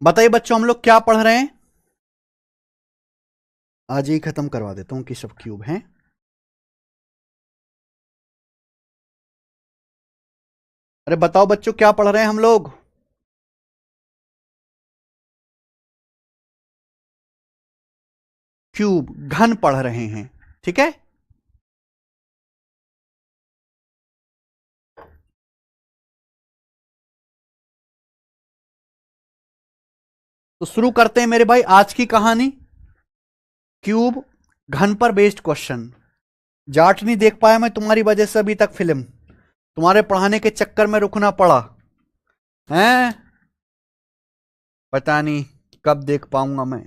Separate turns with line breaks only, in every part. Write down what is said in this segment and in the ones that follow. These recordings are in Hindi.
बताइए बच्चों, हम लोग क्या पढ़ रहे हैं? आज ही खत्म करवा देता हूं कि सब क्यूब हैं। अरे बताओ बच्चों, क्या पढ़ रहे हैं हम लोग? क्यूब, घन पढ़ रहे हैं। ठीक है। तो शुरू करते हैं मेरे भाई आज की कहानी। क्यूब, घन पर बेस्ड क्वेश्चन। जाट नहीं देख पाया मैं तुम्हारी वजह से अभी तक फिल्म। तुम्हारे पढ़ाने के चक्कर में रुकना पड़ा हैं। पता नहीं कब देख पाऊंगा मैं।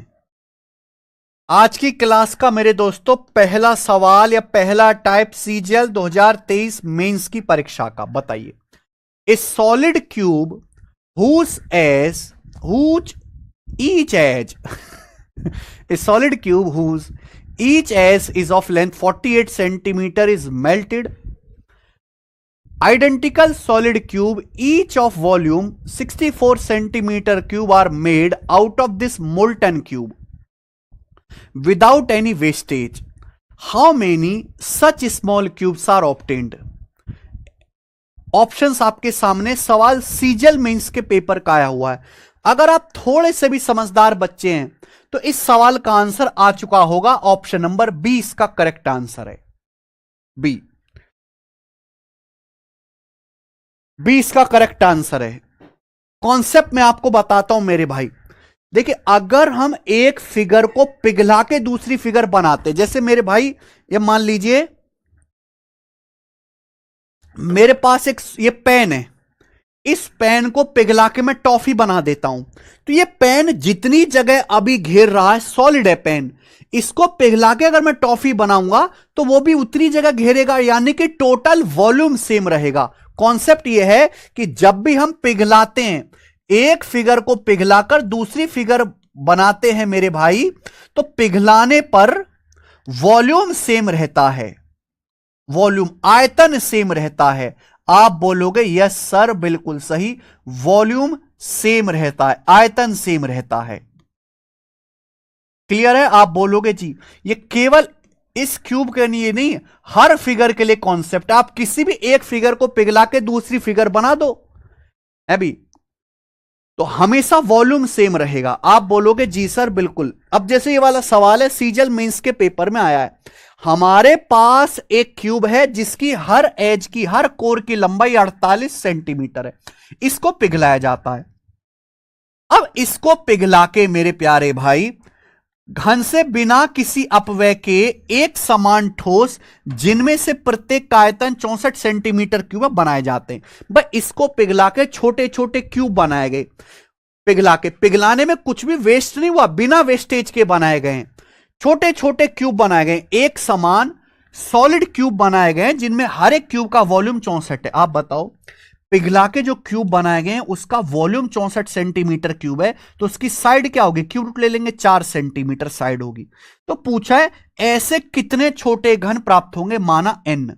आज की क्लास का मेरे दोस्तों पहला सवाल या पहला टाइप सीजीएल 2023 मेंस की परीक्षा का। बताइए, ए solid cube whose as whose each edge a solid cube whose each edge is of length 48 centimeter is melted. Identical solid cube each of volume 64 centimeter cube are made out of this molten cube without any wastage. How many such small cubes are obtained? Options आपके सामने। सवाल सीजल मेंस के पेपर का आया हुआ है। अगर आप थोड़े से भी समझदार बच्चे हैं तो इस सवाल का आंसर आ चुका होगा। ऑप्शन नंबर बी इसका करेक्ट आंसर है। बी, बी इसका करेक्ट आंसर है। कॉन्सेप्ट मैं आपको बताता हूं मेरे भाई। देखिए, अगर हम एक फिगर को पिघला के दूसरी फिगर बनाते, जैसे मेरे भाई ये मान लीजिए मेरे पास एक ये पेन है, इस पेन को पिघला के मैं टॉफी बना देता हूं, तो ये पेन जितनी जगह अभी घेर रहा है, सॉलिड है पेन, इसको पिघला के अगर मैं टॉफी बनाऊंगा तो वो भी उतनी जगह घेरेगा, यानी कि टोटल वॉल्यूम सेम रहेगा। कॉन्सेप्ट ये है कि जब भी हम पिघलाते हैं, एक फिगर को पिघलाकर दूसरी फिगर बनाते हैं मेरे भाई, तो पिघलाने पर वॉल्यूम सेम रहता है, वॉल्यूम आयतन सेम रहता है। आप बोलोगे यस सर, बिल्कुल सही, वॉल्यूम सेम रहता है, आयतन सेम रहता है। क्लियर है? आप बोलोगे जी। ये केवल इस क्यूब के लिए नहीं, हर फिगर के लिए कॉन्सेप्ट। आप किसी भी एक फिगर को पिघला के दूसरी फिगर बना दो अभी, तो हमेशा वॉल्यूम सेम रहेगा। आप बोलोगे जी सर बिल्कुल। अब जैसे ये वाला सवाल है, सीजल मेंस के पेपर में आया है। हमारे पास एक क्यूब है जिसकी हर एज की, हर कोर की लंबाई 48 सेंटीमीटर है। इसको पिघलाया जाता है। अब इसको पिघला के मेरे प्यारे भाई, घन से बिना किसी अपव्यय के एक समान ठोस, जिनमें से प्रत्येक का आयतन 64 सेंटीमीटर क्यूब बनाए जाते हैं। भाई इसको पिघला के छोटे छोटे क्यूब बनाए गए। पिघला के, पिघलाने में कुछ भी वेस्ट नहीं हुआ, बिना वेस्टेज के बनाए गए हैं। छोटे छोटे क्यूब बनाए गए, एक समान सॉलिड क्यूब बनाए गए, जिनमें हर एक क्यूब का वॉल्यूम 64 है। आप बताओ, पिघला के जो क्यूब बनाए गए हैं उसका वॉल्यूम 64 सेंटीमीटर क्यूब है, तो उसकी साइड क्या होगी? क्यूब रूट ले लेंगे, 4 सेंटीमीटर साइड होगी। तो पूछा है ऐसे कितने छोटे घन प्राप्त होंगे? माना n,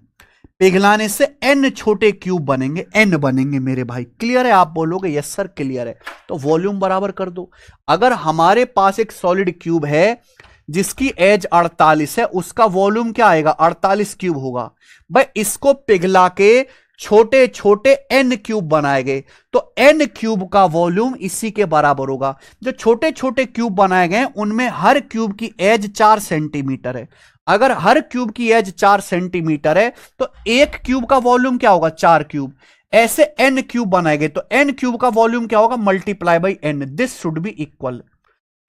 पिघलाने से n छोटे क्यूब बनेंगे, n बनेंगे मेरे भाई। क्लियर है? आप बोलोगे यस सर क्लियर है। तो वॉल्यूम बराबर कर दो। अगर हमारे पास एक सॉलिड क्यूब है जिसकी एज 48 है, उसका वॉल्यूम क्या आएगा? 48 क्यूब होगा। भाई इसको पिघला के छोटे छोटे n क्यूब बनाए गए, तो n क्यूब का वॉल्यूम इसी के बराबर होगा। जो छोटे छोटे क्यूब बनाए गए उनमें हर क्यूब की एज 4 सेंटीमीटर है। अगर हर क्यूब की एज 4 सेंटीमीटर है तो एक क्यूब का वॉल्यूम क्या होगा? 4 क्यूब। ऐसे n क्यूब बनाए गए तो n क्यूब का वॉल्यूम क्या होगा? Multiply by n, this should be equal.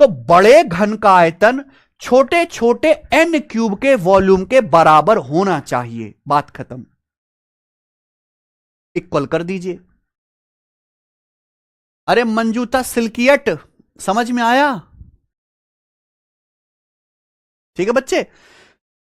तो बड़े घन का आयतन छोटे छोटे n क्यूब के वॉल्यूम के बराबर होना चाहिए। बात खत्म। इक्वल कर दीजिए। अरे मंजूता सिल्कियट, समझ में आया? ठीक है बच्चे।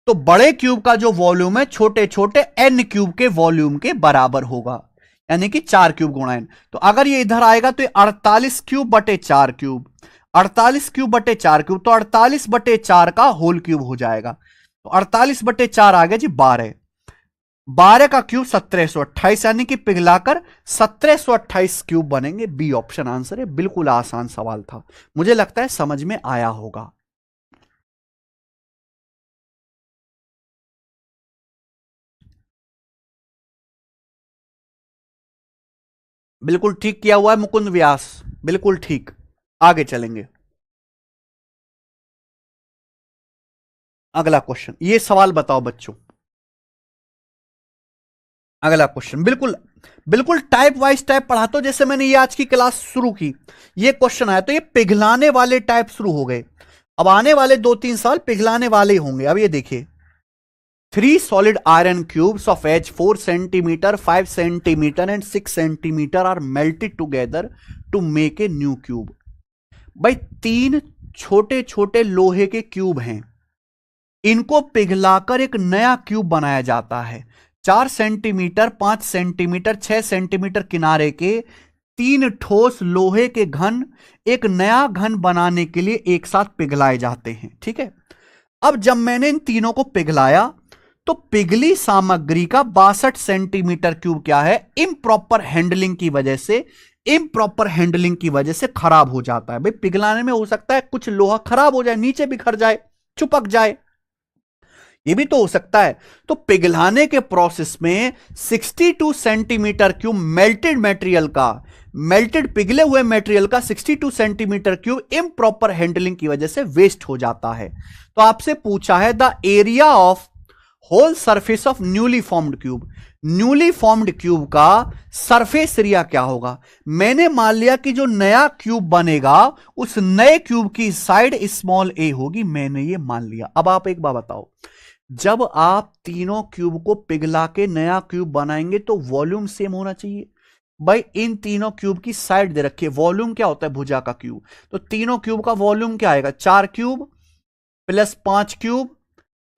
तो बड़े क्यूब का जो वॉल्यूम है छोटे छोटे n क्यूब के वॉल्यूम के बराबर होगा, यानी कि 4 क्यूब गुणा n। तो अगर ये इधर आएगा तो ये 48 क्यूब बटे 4 क्यूब, 48 क्यूब बटे 4 क्यूब, तो 48 बटे 4 का होल क्यूब हो जाएगा। तो 48 बटे 4 आ गया जी 12। 12 का क्यूब 1728, यानी कि पिघलाकर 1728 क्यूब बनेंगे। बी ऑप्शन आंसर है। बिल्कुल आसान सवाल था, मुझे लगता है समझ में आया होगा। बिल्कुल ठीक किया हुआ है मुकुंद व्यास, बिल्कुल ठीक। आगे चलेंगे। अगला क्वेश्चन, ये सवाल बताओ बच्चों। अगला क्वेश्चन बिल्कुल बिल्कुल टाइप वाइज टाइप पढ़ाता हूं, जैसे मैंने ये आज की क्लास शुरू की, ये क्वेश्चन आया तो ये पिघलाने वाले टाइप शुरू हो गए। अब आने वाले 2-3 साल पिघलाने वाले ही होंगे। अब ये देखिए, 3 solid iron cubes of edge 4 centimeter, 5 centimeter and 6 centimeter are melted together to make a new cube। भाई 3 छोटे छोटे लोहे के क्यूब हैं, इनको पिघलाकर एक नया क्यूब बनाया जाता है। 4 सेंटीमीटर, 5 सेंटीमीटर, 6 सेंटीमीटर किनारे के 3 ठोस लोहे के घन एक नया घन बनाने के लिए एक साथ पिघलाए जाते हैं। ठीक है, अब जब मैंने इन तीनों को पिघलाया तो पिघली सामग्री का 62 सेंटीमीटर क्यूब क्या है, इम्प्रॉपर हैंडलिंग की वजह से, इम्प्रॉपर हैंडलिंग की वजह से खराब हो जाता है। भाई पिघलाने में हो सकता है कुछ लोहा खराब हो जाए, नीचे बिखर जाए, चिपक जाए, ये भी तो हो सकता है। तो पिघलाने के प्रोसेस में 62 सेंटीमीटर क्यूब मेल्टेड मटेरियल का, मेल्टेड पिघले हुए मटेरियल का 62 सेंटीमीटर क्यूब इम्प्रॉपर हैंडलिंग की वजह से वेस्ट हो जाता है। तो आपसे पूछा है the area of whole surface of newly formed cube, newly formed cube का सरफेस एरिया क्या होगा। मैंने मान लिया कि जो नया क्यूब बनेगा उस नए क्यूब की साइड स्मॉल ए होगी, मैंने ये मान लिया। अब आप एक बार बताओ, जब आप तीनों क्यूब को पिघला के नया क्यूब बनाएंगे तो वॉल्यूम सेम होना चाहिए। भाई इन तीनों क्यूब की साइड दे रखिए, वॉल्यूम क्या होता है भुजा का क्यूब, तो तीनों क्यूब का वॉल्यूम क्या आएगा, 4 cube plus 5 cube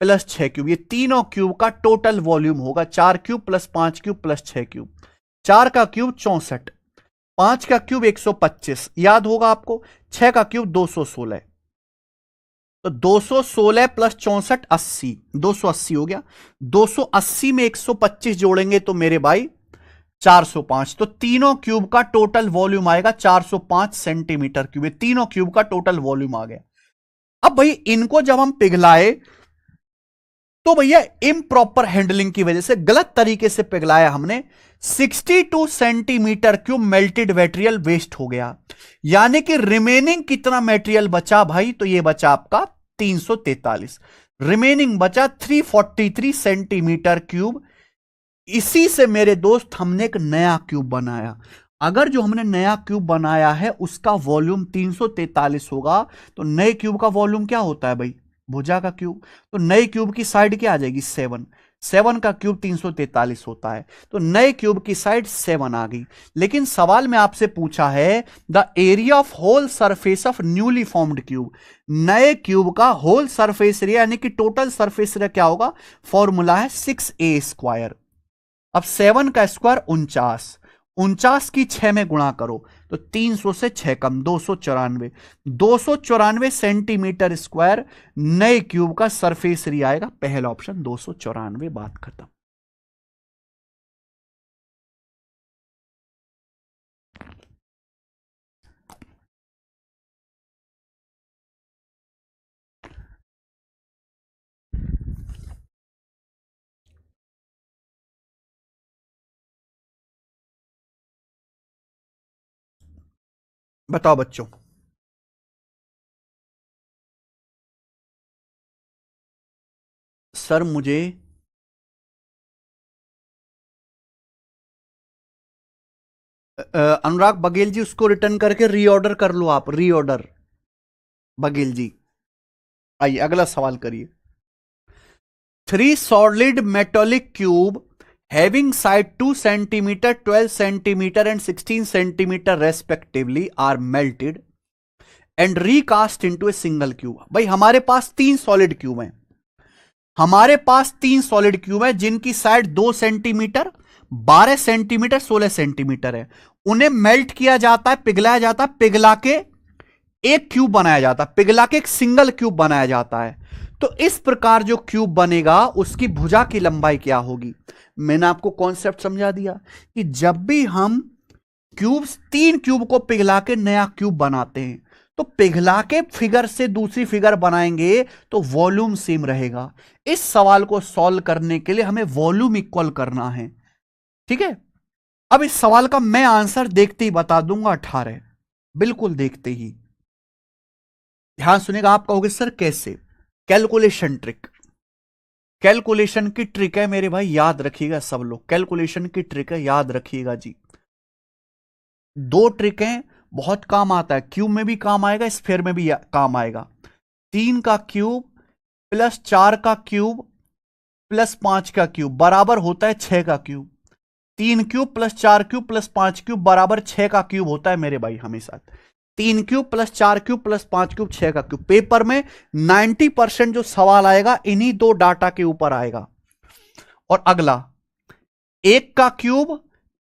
plus 6 cube, ये तीनों क्यूब का टोटल वॉल्यूम होगा 4 cube plus 5 cube plus 6 cube. 4 का क्यूब 64, 5 का क्यूब 125 याद होगा आपको, 6 का क्यूब 216, तो 216 प्लस 64 80, 280 हो गया। 280 में 125 जोड़ेंगे तो मेरे भाई 405, तो तीनों क्यूब का टोटल वॉल्यूम आएगा 405 सेंटीमीटर क्यूब, ये तीनों क्यूब का टोटल वॉल्यूम आ गया। अब भाई इनको जब हम पिघलाए तो भैया इम्प्रॉपर हैंडलिंग की वजह से, गलत तरीके से पिघलाया हमने, 62 centimetre cube melted material waste हो गया। यानी कि रिमेनिंग कितना मटेरियल बचा भाई, तो ये बचा आपका 343, रिमेनिंग बचा 343 सेंटीमीटर क्यूब। इसी से मेरे दोस्त हमने एक नया क्यूब बनाया। अगर जो हमने नया क्यूब बनाया है उसका वॉल्यूम 343 होगा तो नए क्यूब का वॉल्यूम क्या होता है भाई, भुजा का क्यूब, तो नए क्यूब की साइड क्या आ जाएगी 7, 7 का क्यूब 343 होता है, तो नए क्यूब की साइड 7 आ गई। लेकिन सवाल में आपसे पूछा है the area of whole surface of newly formed cube, नए क्यूब का होल सरफेस एरिया यानी कि टोटल सरफेस एरिया क्या होगा, फॉर्मूला है 6a²। अब 7 का स्क्वायर 49, 49 की 6 में गुणा करो तो 300 से 6 कम 294, 294 सेंटीमीटर स्क्वायर नए क्यूब का सरफेस एरिया आएगा। पहला ऑप्शन 294, बात खत्म। बताओ बच्चों। सर मुझे अनुराग बघेल जी उसको रिटर्न करके रीऑर्डर कर लो आप, रीऑर्डर बघेल जी। आइए अगला सवाल करिए। 3 solid metallic cube having side 2 centimeter, 12 centimeter and 16 centimeter respectively are melted and recast into a single cube। भाई हमारे पास 3 सॉलिड क्यूब हैं, हमारे पास 3 सॉलिड क्यूब है जिनकी साइड 2 सेंटीमीटर, 12 सेंटीमीटर, 16 सेंटीमीटर है। उन्हें मेल्ट किया जाता है, पिघलाया जाता है, पिघला के एक क्यूब बनाया जाता है, पिघला के एक सिंगल क्यूब बनाया जाता है। तो इस प्रकार जो क्यूब बनेगा उसकी भुजा की लंबाई क्या होगी। मैंने आपको कॉन्सेप्ट समझा दिया कि जब भी हम तीन क्यूब को पिघला के नया क्यूब बनाते हैं तो पिघला के फिगर से दूसरी फिगर बनाएंगे तो वॉल्यूम सेम रहेगा। इस सवाल को सॉल्व करने के लिए हमें वॉल्यूम इक्वल करना है, ठीक है। अब इस सवाल का मैं आंसर देखते ही बता दूंगा 18, बिल्कुल देखते ही। ध्यान सुनिएगा, आप कहोगे सर कैसे। कैलकुलेशन ट्रिक, कैलकुलेशन की ट्रिक है मेरे भाई, याद रखिएगा सब लोग, कैलकुलेशन की ट्रिक है, याद रखिएगा जी। दो ट्रिक हैं, बहुत काम आता है, क्यूब में भी काम आएगा, स्फीयर में भी काम आएगा। 3 का क्यूब प्लस 4 का क्यूब प्लस 5 का क्यूब बराबर होता है 6 का cube. 3 cube plus 4 cube plus 5 cube बराबर 6 का क्यूब होता है मेरे भाई हमेशा। 3 cube plus 4 cube plus 5 cube 6 का क्यूब। पेपर में 90% जो सवाल आएगा इन्हीं दो डाटा के ऊपर आएगा। और अगला 1 का क्यूब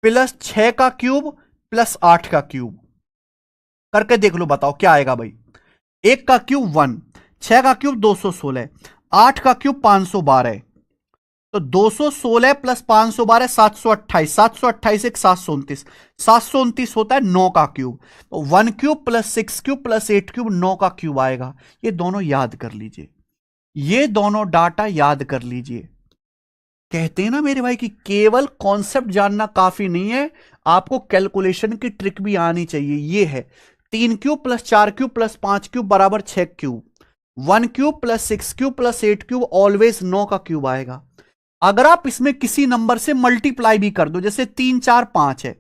प्लस 6 का क्यूब प्लस 8 का क्यूब करके देख लो, बताओ क्या आएगा भाई। 1 का क्यूब 1, 6 का क्यूब 216, 8 का क्यूब 512। तो 216 प्लस 512 728, 728 एक 729, 729 होता है 9 का क्यूब। तो 1 cube plus 6 cube plus 8 cube 9 का क्यूब आएगा। ये दोनों याद कर लीजिए, ये दोनों डाटा याद कर लीजिए। कहते हैं ना मेरे भाई कि केवल कॉन्सेप्ट जानना काफी नहीं है, आपको कैलकुलेशन की ट्रिक भी आनी चाहिए। ये है 3 cube plus 4 cube plus 5 cube बराबर 6 cube. 1 cube plus 6 cube plus 8 cube always 9 का क्यूब आएगा। अगर आप इसमें किसी नंबर से मल्टीप्लाई भी कर दो, जैसे 3 4 5 है।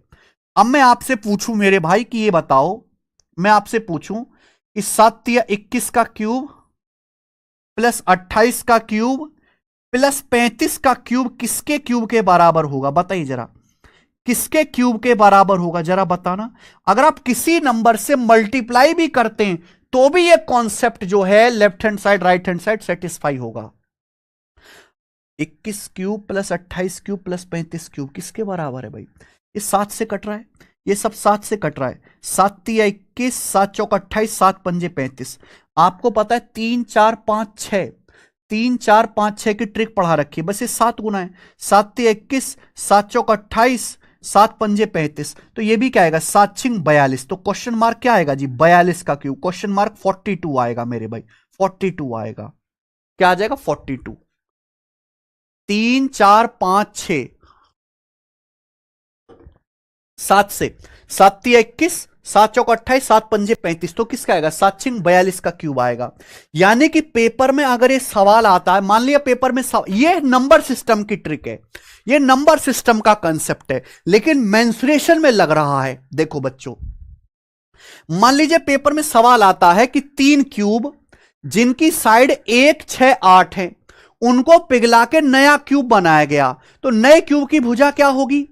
अब मैं आपसे पूछूं मेरे भाई कि ये बताओ, मैं आपसे पूछूं कि 7 या 21 का क्यूब प्लस 28 का क्यूब प्लस 35 का क्यूब किसके क्यूब के बराबर होगा, बताइए जरा, किसके क्यूब के बराबर होगा जरा बताना। अगर आप किसी नंबर से मल्टीप्लाई भी करते हैं तो भी ये कॉन्सेप्ट जो है left hand side right hand side satisfy होगा। 21 cube plus 28 cube plus 35 cube किसके बराबर है भाई। ये 7 से कट रहा है, ये सब 7 से कट रहा है। 7 या 21, 7 चौक 28, 7 पंजे 35। आपको पता है 3 4 5 6, 3 4 5 6 की ट्रिक पढ़ा रखी है, बस ये 7 गुना है। 7 या 21, 7 चौक 28, 7 पंजे 35। तो ये भी क्या आएगा 7 छिंग 42। तो क्वेश्चन मार्क क्या आएगा जी 42 का क्यूब। क्वेश्चन मार्क 42 आएगा मेरे भाई, 42 आएगा। क्या आ जाएगा 42। 3 4 5 6 7 से 7 या 21, 7 चौक 28, 7 पंजे 35। तो किसका आएगा 7 छिंग 42 का क्यूब आएगा। यानी कि पेपर में अगर ये सवाल आता है, मान लिया पेपर में ये नंबर सिस्टम की ट्रिक है, ये नंबर सिस्टम का कंसेप्ट है, लेकिन मेंसुरेशन में लग रहा है। देखो बच्चों, मान लीजिए पेपर में सवाल आता है कि 3 क्यूब जिनकी साइड 1 6 8 है उनको पिघला के नया क्यूब बनाया गया, तो नए क्यूब की भुजा क्या होगी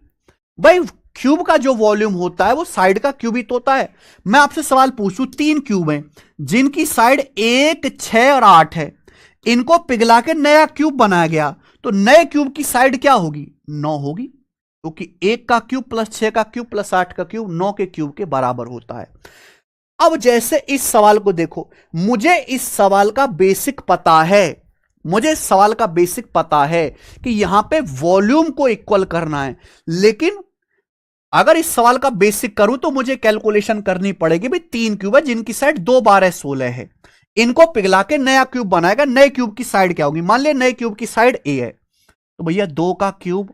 भाई। क्यूब का जो वॉल्यूम होता है वो साइड का क्यूबिक होता है। मैं आपसे सवाल पूछूं, 3 क्यूब हैं जिनकी साइड 1 6 और 8 है, इनको पिघला के नया क्यूब बनाया गया, तो नए क्यूब की साइड क्या होगी 9 होगी, क्योंकि 1 का क्यूब प्लस 6 का क्यूब प्लस 8 का क्यूब 9 के क्यूब के बराबर होता है। अब जैसे इस सवाल को देखो, मुझे इस सवाल का बेसिक पता है, मुझे इस सवाल का बेसिक पता है कि यहां पे वॉल्यूम को इक्वल करना है, लेकिन अगर इस सवाल का बेसिक करूं तो मुझे कैलकुलेशन करनी पड़ेगी भाई 3 क्यूब है जिनकी साइड 2 12 16 है, इनको पिघला के नया क्यूब बनाएगा, नए क्यूब की साइड क्या होगी। मान लिया नए क्यूब की साइड ए है, तो भैया 2 का क्यूब,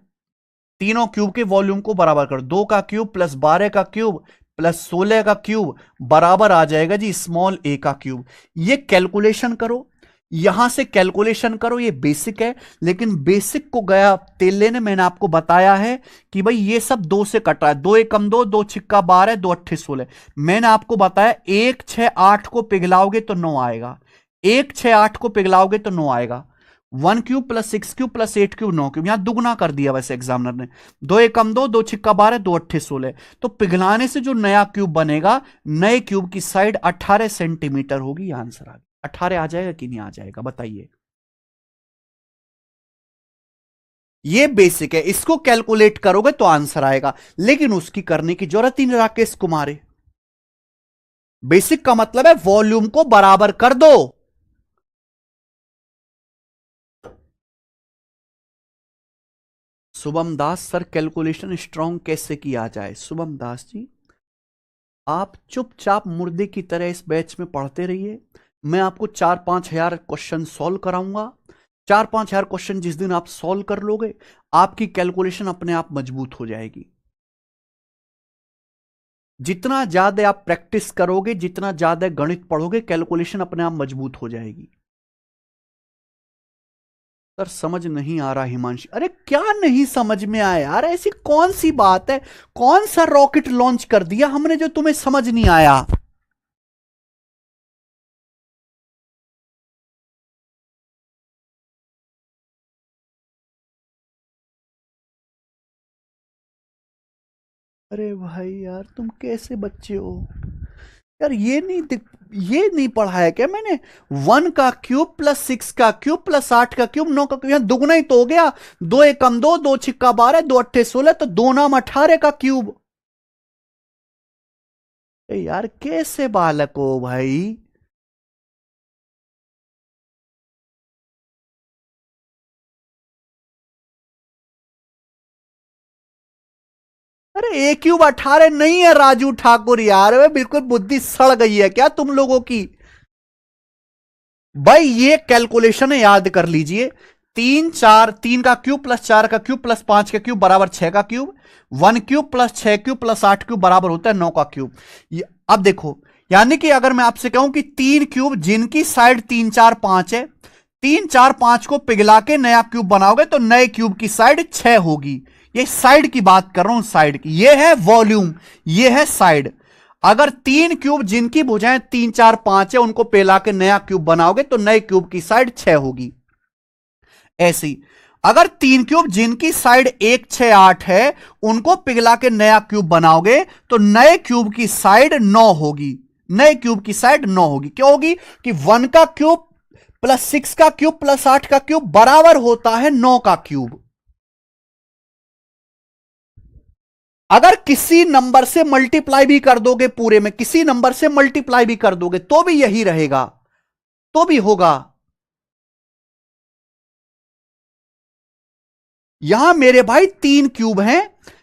तीनों क्यूब के वॉल्यूम को बराबर करो, 2 का क्यूब प्लस 12 का क्यूब प्लस 16 का क्यूब बराबर आ जाएगा जी स्मॉल ए का क्यूब। ये कैलकुलेशन करो, यहां से कैलकुलेशन करो, ये बेसिक है, लेकिन बेसिक को गया तेल लेने। मैंने आपको बताया है कि भाई ये सब 2 से कट रहा है, 2 एकम 2, 2 छिक्का 12, 2 अट्ठे 16। मैंने आपको बताया 1 6 8 को पिघलाओगे तो 9 आएगा, 1 6 8 को पिघलाओगे तो 9 आएगा। 1 cube plus 6 cube plus 8 cube 9 cube, यहां दुगना कर दिया वैसे एग्जामिनर ने। 2 एकम 2, 2 छिक्का 12, 2 अट्ठे 16। तो पिघलाने से जो नया क्यूब बनेगा, नए क्यूब की साइड 18 सेंटीमीटर होगी। यह आंसर आ गया। 18 आ जाएगा कि नहीं आ जाएगा बताइए। ये बेसिक है, इसको कैलकुलेट करोगे तो आंसर आएगा, लेकिन उसकी करने की जरूरत ही नहीं राकेश कुमार। बेसिक का मतलब है वॉल्यूम को बराबर कर दो। शुभम दास सर, कैलकुलेशन स्ट्रांग कैसे किया जाए? शुभम दास जी, आप चुपचाप मुर्दे की तरह इस बैच में पढ़ते रहिए। मैं आपको 4-5 हजार क्वेश्चन सॉल्व कराऊंगा। 4-5 हजार क्वेश्चन जिस दिन आप सॉल्व कर लोगे, आपकी कैलकुलेशन अपने आप मजबूत हो जाएगी। जितना ज्यादा आप प्रैक्टिस करोगे, जितना ज्यादा गणित पढ़ोगे, कैलकुलेशन अपने आप मजबूत हो जाएगी। सर समझ नहीं आ रहा हिमांशु। अरे क्या नहीं समझ में आया यार? ऐसी कौन सी बात है? कौन सा रॉकेट लॉन्च कर दिया हमने जो तुम्हें समझ नहीं आया? अरे भाई यार, तुम कैसे बच्चे हो यार? ये नहीं पढ़ा है क्या मैंने? 1 का क्यूब प्लस 6 का क्यूब प्लस 8 का क्यूब 9 का क्यूब, यहां दुगना ही तो हो गया। 2 एकम 2, 2 छिक्का 12, 2 अट्ठे 16, तो 2 9 18 का क्यूब। यार कैसे बालक हो भाई? अरे A³ 18 नहीं है राजू ठाकुर यार, वे बिल्कुल बुद्धि सड़ गई है क्या तुम लोगों की? भाई ये कैलकुलेशन है, याद कर लीजिए। 3 का क्यूब प्लस 4 का क्यूब प्लस 5 का क्यूब बराबर 6 का cube. 1 cube plus 6 cube plus 8 cube बराबर होता है 9 का क्यूब। अब देखो, यानी कि अगर मैं आपसे कहूं कि 3 क्यूब जिनकी साइड 3 4 5 है, 3 4 5 को पिघला के नया क्यूब बनाओगे तो नए क्यूब की साइड 6 होगी। ये साइड की बात कर रहा हूं, साइड की। ये है वॉल्यूम, ये है साइड। अगर 3 क्यूब जिनकी भुजाएं 3 4 5 है, उनको पिघला के नया क्यूब बनाओगे तो नए क्यूब की साइड 6 होगी। ऐसी अगर 3 क्यूब जिनकी साइड 1 6 8 है, उनको पिघला के नया क्यूब बनाओगे तो नए क्यूब की साइड 9 होगी। नए क्यूब की साइड 9 होगी। क्यों होगी? कि 1 का क्यूब प्लस 6 का क्यूब प्लस 8 का क्यूब बराबर होता है 9 का क्यूब। अगर किसी नंबर से मल्टीप्लाई भी कर दोगे, पूरे में किसी नंबर से मल्टीप्लाई भी कर दोगे तो भी यही रहेगा, तो भी होगा। यहां मेरे भाई 3 क्यूब हैं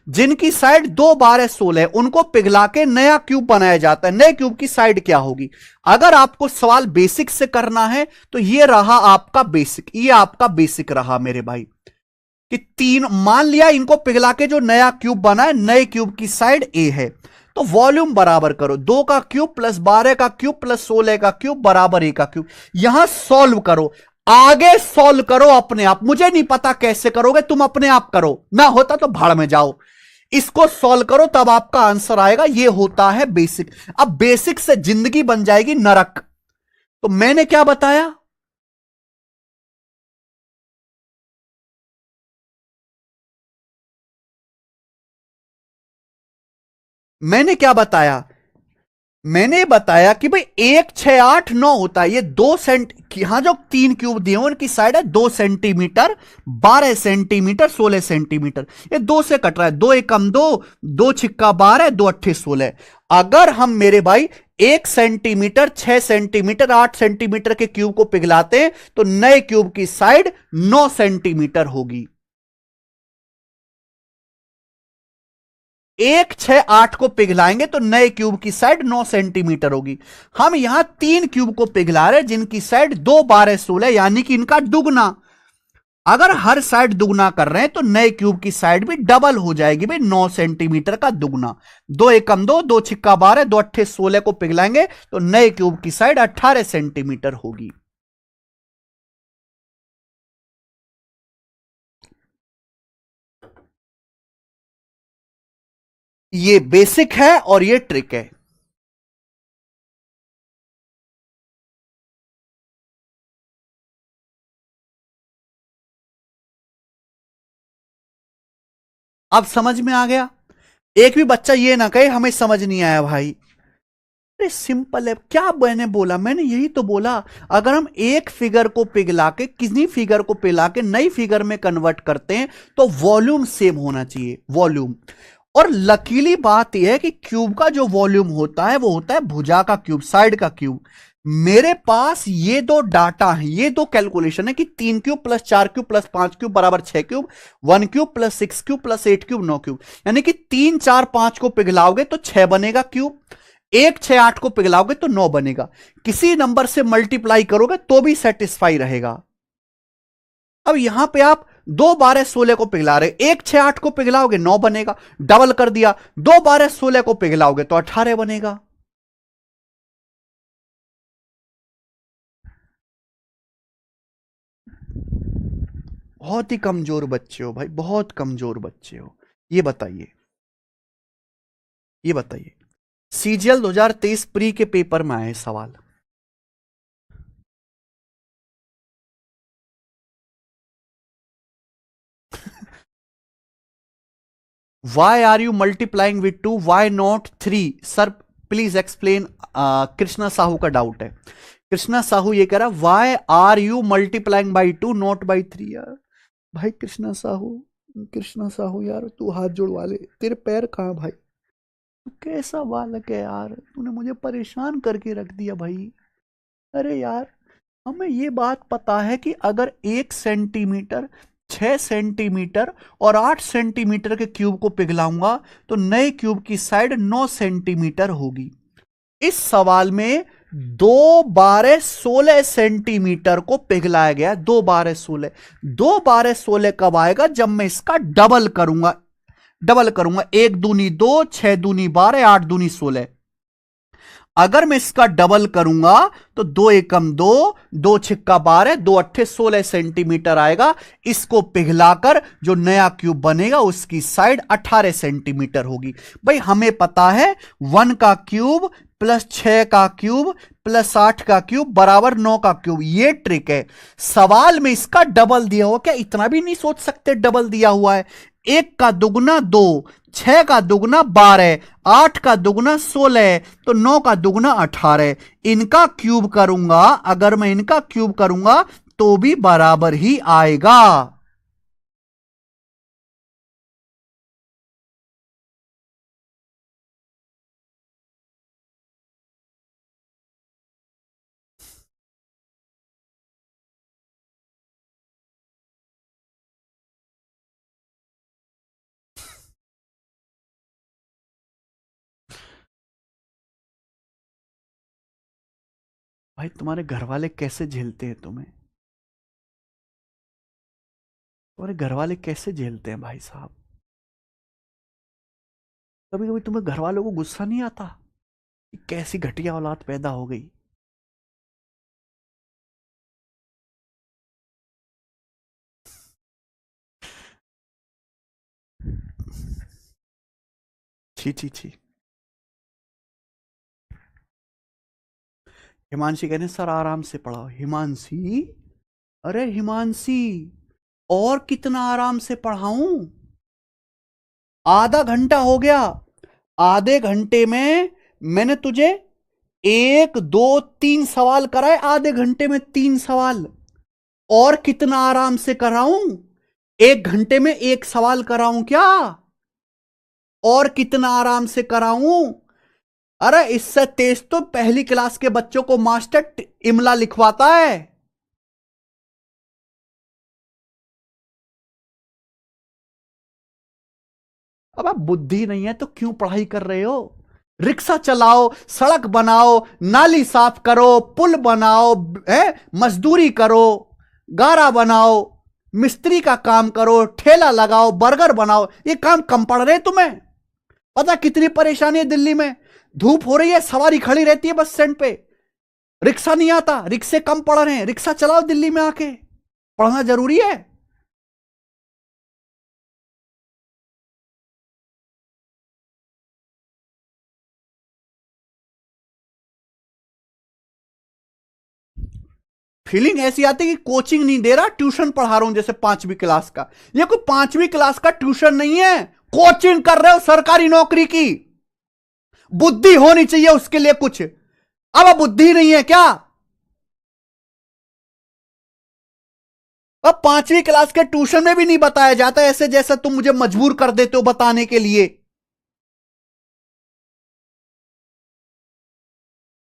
जिनकी साइड 2 12 16 है, उनको पिघला के नया क्यूब बनाया जाता है। नए क्यूब की साइड क्या होगी? अगर आपको सवाल बेसिक से करना है तो यह रहा आपका बेसिक, ये आपका बेसिक रहा मेरे भाई। कि मान लिया इनको पिघला के जो नया क्यूब बना है, नए क्यूब की साइड ए है, तो वॉल्यूम बराबर करो 2 का क्यूब प्लस 12 का क्यूब प्लस 16 का क्यूब बराबर ए का क्यूब। यहां सॉल्व करो, आगे सॉल्व करो अपने आप। मुझे नहीं पता कैसे करोगे, तुम अपने आप करो, ना होता तो भाड़ में जाओ। इसको सॉल्व करो तब आपका आंसर आएगा। यह होता है बेसिक। अब बेसिक से जिंदगी बन जाएगी नरक। तो मैंने क्या बताया? मैंने क्या बताया? मैंने बताया कि भाई 1 6 8 9 होता है। ये 2 सेंट, यहां जो 3 क्यूब दिए उनकी साइड है 2 सेंटीमीटर, 12 सेंटीमीटर, 16 सेंटीमीटर। ये 2 से कट रहा है। 2 एकम 2, 2 छिक्का 12, 2 अट्ठे 16। अगर हम मेरे भाई 1 सेंटीमीटर, 6 सेंटीमीटर, 8 सेंटीमीटर के क्यूब को पिघलाते हैं तो नए क्यूब की साइड 9 सेंटीमीटर होगी। 1 6 8 को पिघलाएंगे तो नए क्यूब की साइड 9 सेंटीमीटर होगी। हम यहां 3 क्यूब को पिघला रहे जिनकी साइड 2 12 16, यानी कि इनका दुगना। अगर हर साइड दुगना कर रहे हैं तो नए क्यूब की साइड भी डबल हो जाएगी भाई, 9 सेंटीमीटर का दुगना। 2 एकम 2, 2 छिक्का 12, 2 अट्ठे 16 को पिघलाएंगे तो नए क्यूब की साइड 18 सेंटीमीटर होगी। ये बेसिक है और ये ट्रिक है। अब समझ में आ गया? एक भी बच्चा ये ना कहे हमें समझ नहीं आया भाई। अरे सिंपल है। क्या मैंने बोला? मैंने यही तो बोला। अगर हम एक फिगर को पिघला के, किसी फिगर को पिघला के नई फिगर में कन्वर्ट करते हैं तो वॉल्यूम सेम होना चाहिए, वॉल्यूम। और लकीली बात यह है कि क्यूब का जो वॉल्यूम होता है वो होता है भुजा का क्यूब, साइड का क्यूब। मेरे पास ये दो डाटा है, ये दो कैलकुलेशन है कि 3 cube plus 4 cube plus 5 cube बराबर 6 cube, 1 cube plus 6 cube plus 8 cube 9 cube, यानी कि 3 4 5 को पिघलाओगे तो 6 बनेगा क्यूब, 1 6 8 को पिघलाओगे तो 9 बनेगा। किसी नंबर से मल्टीप्लाई करोगे तो भी सेटिस्फाई रहेगा। अब यहां पे आप 2 12 16 को पिघला रहे, 1 6 8 को पिघलाओगे 9 बनेगा, डबल कर दिया, 2 12 16 को पिघलाओगे तो 18 बनेगा। बहुत ही कमजोर बच्चे हो भाई, बहुत कमजोर बच्चे हो। ये बताइए, ये बताइए, सीजीएल 2023 प्री के पेपर में आए सवाल। Why are you multiplying with 2? Why not 3? Sir please explain. Krishna Sahu का डाउट है। कृष्णा साहू ये कह रहा, why are you multiplying by 2 not by 3? यार भाई कृष्णा साहू, कृष्णा साहू यार तू हाथ जोड़वा ले, तेरे पैर कहां भाई, तू कैसा बालक है यार, तूने मुझे परेशान करके रख दिया भाई। अरे यार हमें ये बात पता है कि अगर 1 सेंटीमीटर, 6 सेंटीमीटर और 8 सेंटीमीटर के क्यूब को पिघलाऊंगा तो नए क्यूब की साइड 9 सेंटीमीटर होगी। इस सवाल में 2 12 16 सेंटीमीटर को पिघलाया गया। 2 12 16, 2 12 16 कब आएगा? जब मैं इसका डबल करूंगा। डबल करूंगा, 1 दूनी 2, 6 दूनी 12, 8 दूनी 16। अगर मैं इसका डबल करूंगा तो 2 एकम 2, 2 छिक्का 12, 2 अट्ठे 16 सेंटीमीटर आएगा। इसको पिघलाकर जो नया क्यूब बनेगा उसकी साइड 18 सेंटीमीटर होगी। भाई हमें पता है 1 का क्यूब प्लस 6 का क्यूब प्लस 8 का क्यूब बराबर 9 का क्यूब। ये ट्रिक है। सवाल में इसका डबल दिया हुआ, क्या इतना भी नहीं सोच सकते? डबल दिया हुआ है, 1 का दुगना 2, 6 का दुगना 12, 8 का दुगना 16, तो 9 का दुगना 18। इनका क्यूब करूंगा, अगर मैं इनका क्यूब करूंगा तो भी बराबर ही आएगा। भाई तुम्हारे घर वाले कैसे झेलते हैं तुम्हें? तुम्हारे घर वाले कैसे झेलते हैं भाई साहब? कभी कभी तुम्हें घर वालों को गुस्सा नहीं आता कि कैसी घटिया औलाद पैदा हो गई? छी छी छी। हिमांशी कहने सर आराम से पढ़ाओ। हिमांशी, अरे हिमांशी और कितना आराम से पढ़ाऊं? आधा घंटा हो गया। आधे घंटे में मैंने तुझे 1 2 3 सवाल कराए, आधे घंटे में 3 सवाल। और कितना आराम से कराऊं? 1 घंटे में 1 सवाल कराऊं क्या? और कितना आराम से कराऊं? अरे इससे तेज तो पहली क्लास के बच्चों को मास्टर इमला लिखवाता है। अब आप बुद्धि नहीं है तो क्यों पढ़ाई कर रहे हो? रिक्शा चलाओ, सड़क बनाओ, नाली साफ करो, पुल बनाओ, मजदूरी करो, गारा बनाओ, मिस्त्री का काम करो, ठेला लगाओ, बर्गर बनाओ। ये काम कम पड़ रहे तुम्हें? पता कितनी परेशानी है दिल्ली में? धूप हो रही है, सवारी खड़ी रहती है बस स्टैंड पे, रिक्शा नहीं आता, रिक्शे कम पड़ रहे हैं। रिक्शा चलाओ दिल्ली में आके, पढ़ना जरूरी है। फीलिंग ऐसी आती है कि कोचिंग नहीं दे रहा, ट्यूशन पढ़ा रहा हूं जैसे 5वीं क्लास का। ये कोई 5वीं क्लास का ट्यूशन नहीं है, कोचिंग कर रहे हो सरकारी नौकरी की। बुद्धि होनी चाहिए उसके लिए कुछ। अब बुद्धि नहीं है क्या? अब 5वीं क्लास के ट्यूशन में भी नहीं बताया जाता, ऐसे जैसा तुम मुझे मजबूर कर देते हो बताने के लिए।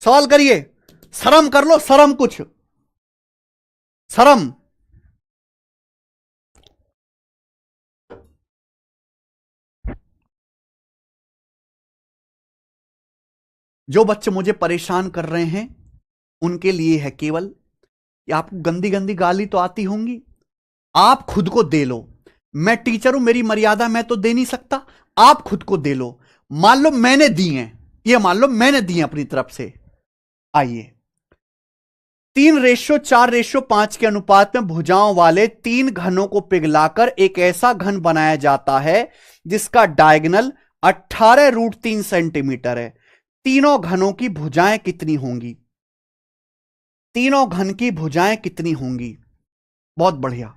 सवाल करिए। शर्म कर लो, शर्म, कुछ शर्म। जो बच्चे मुझे परेशान कर रहे हैं उनके लिए है केवल कि आपको गंदी गंदी गाली तो आती होंगी, आप खुद को दे लो। मैं टीचर हूं, मेरी मर्यादा मैं तो दे नहीं सकता, आप खुद को दे लो। मान लो मैंने दी हैं, ये मान लो मैंने दी हैं अपनी तरफ से। आइए, 3:4:5 के अनुपात में भुजाओं वाले तीन घनों को पिघलाकर एक ऐसा घन बनाया जाता है जिसका डायगोनल 18√3 सेंटीमीटर है। तीनों घनों की भुजाएं कितनी होंगी? तीनों घन की भुजाएं कितनी होंगी? बहुत बढ़िया,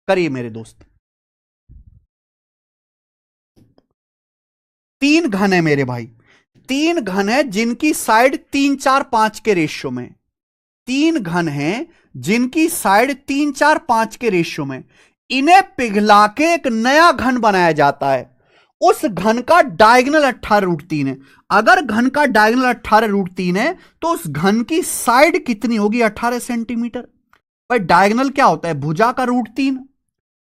करिए मेरे दोस्त। तीन घन है मेरे भाई, तीन घन है जिनकी साइड 3:4:5 के रेशियो में। तीन घन हैं जिनकी साइड 3:4:5 के रेशियो में। इन्हें पिघला के एक नया घन बनाया जाता है। उस घन का डायगोनल 18√3 है। अगर घन का डायगोनल 18√3 है तो उस घन की साइड कितनी होगी? 18 सेंटीमीटर। भाई डायगोनल क्या होता है? भुजा का √3।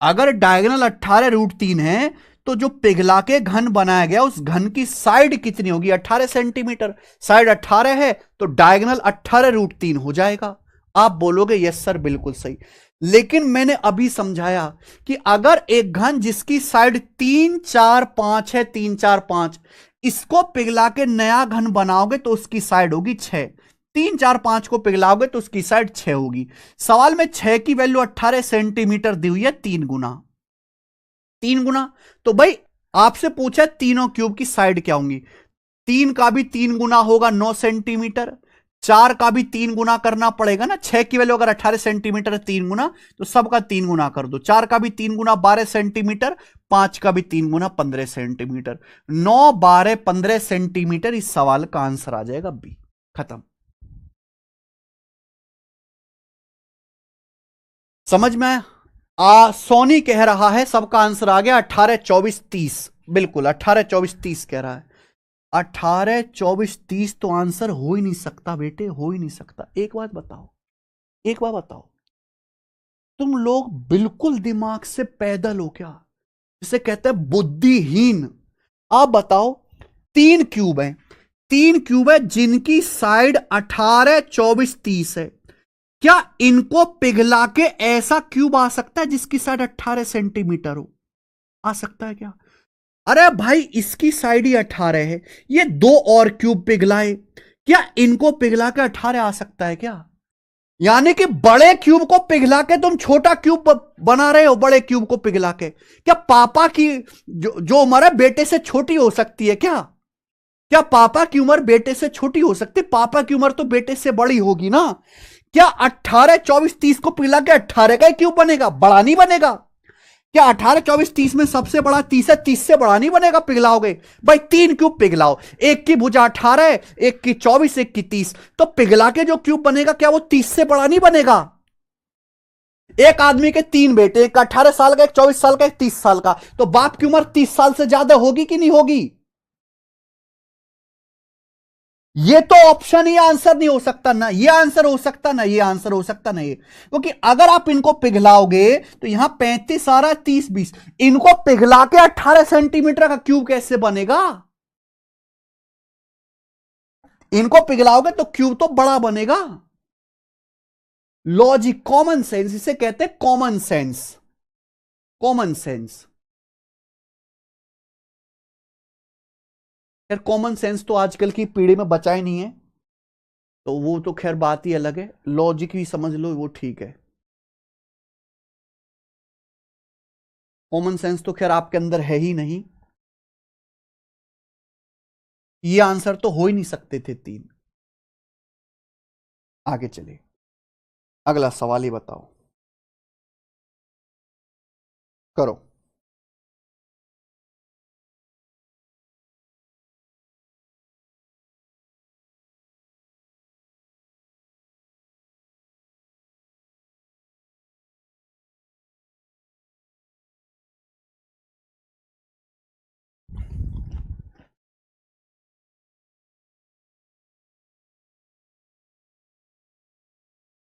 अगर डायगोनल 18√3 है तो जो पिघला के घन बनाया गया उस घन की साइड कितनी होगी? 18 सेंटीमीटर। साइड 18 है तो डायगोनल 18√3 हो जाएगा। आप बोलोगे यस सर बिल्कुल सही, लेकिन मैंने अभी समझाया कि अगर एक घन जिसकी साइड 3:4:5 है, 3:4:5, इसको पिघला के नया घन बनाओगे तो उसकी साइड होगी 6। 3:4:5 को पिघलाओगे तो उसकी साइड 6 होगी। सवाल में 6 की वैल्यू 18 सेंटीमीटर दी हुई है, 3 गुना। 3 गुना। तो भाई आपसे पूछा तीनों क्यूब की साइड क्या होंगी? 3 का भी 3 गुना होगा 9 सेंटीमीटर, 4 का भी 3 गुना करना पड़ेगा ना। 6 की वैल्यू अगर 18 सेंटीमीटर है, 3 गुना, तो सबका 3 गुना कर दो। 4 का भी 3 गुना 12 सेंटीमीटर, 5 का भी 3 गुना 15 सेंटीमीटर। 9, 12, 15 सेंटीमीटर इस सवाल का आंसर आ जाएगा बी। खत्म। समझ में सोनी कह रहा है सबका आंसर आ गया 18, 24, 30। बिल्कुल 18, 24, 30 कह रहा है। 18, 24, 30 तो आंसर हो ही नहीं सकता बेटे, हो ही नहीं सकता। एक बात बताओ, एक बात बताओ, तुम लोग बिल्कुल दिमाग से पैदल हो क्या? जिसे कहते हैं बुद्धिहीन। आप बताओ, तीन क्यूब है, तीन क्यूब है जिनकी साइड 18, 24, 30 है। क्या इनको पिघला के ऐसा क्यूब आ सकता है जिसकी साइड 18 सेंटीमीटर हो? आ सकता है क्या? अरे भाई इसकी साइड ही 18 है, ये दो और क्यूब पिघलाए, क्या इनको पिघला के 18 आ सकता है क्या? यानी कि बड़े क्यूब को पिघला के तुम छोटा क्यूब बना रहे हो। बड़े क्यूब को पिघला के क्या पापा की जो उम्र है बेटे से छोटी हो सकती है क्या? क्या पापा की उम्र बेटे से छोटी हो सकती है? पापा की उम्र तो बेटे से बड़ी होगी ना। क्या 18, 24, 30 को पिघला के 18 का क्यूब बनेगा? बड़ा नहीं बनेगा। क्या 18, 24, 30 में सबसे बड़ा 30 है, 30 से बड़ा नहीं बनेगा पिघलाओगे? भाई तीन क्यूब पिघलाओ, एक की भुजा 18 है, एक की 24, एक की 30, तो पिघला के जो क्यूब बनेगा क्या वो 30 से बड़ा नहीं बनेगा? एक आदमी के तीन बेटे, एक 18 साल का, एक 24 साल का, एक 30 साल का, तो बाप की उम्र 30 साल से ज्यादा होगी कि नहीं होगी? ये तो ऑप्शन ही आंसर नहीं हो सकता ना। ये आंसर हो सकता ना, ये आंसर हो सकता ना ये, क्योंकि अगर आप इनको पिघलाओगे तो यहां 35 आ रहा है, 30, 20, इनको पिघला के 18 सेंटीमीटर का क्यूब कैसे बनेगा? इनको पिघलाओगे तो क्यूब तो बड़ा बनेगा। लॉजिक, कॉमन सेंस, इसे कहते हैं कॉमन सेंस। Common sense. यार कॉमन सेंस तो आजकल की पीढ़ी में बचा ही नहीं है, तो वो तो खैर बात ही अलग है। लॉजिक भी समझ लो, वो ठीक है। कॉमन सेंस तो खैर आपके अंदर है ही नहीं। ये आंसर तो हो ही नहीं सकते थे तीन। आगे चलिए, अगला सवाल ही बताओ। करो।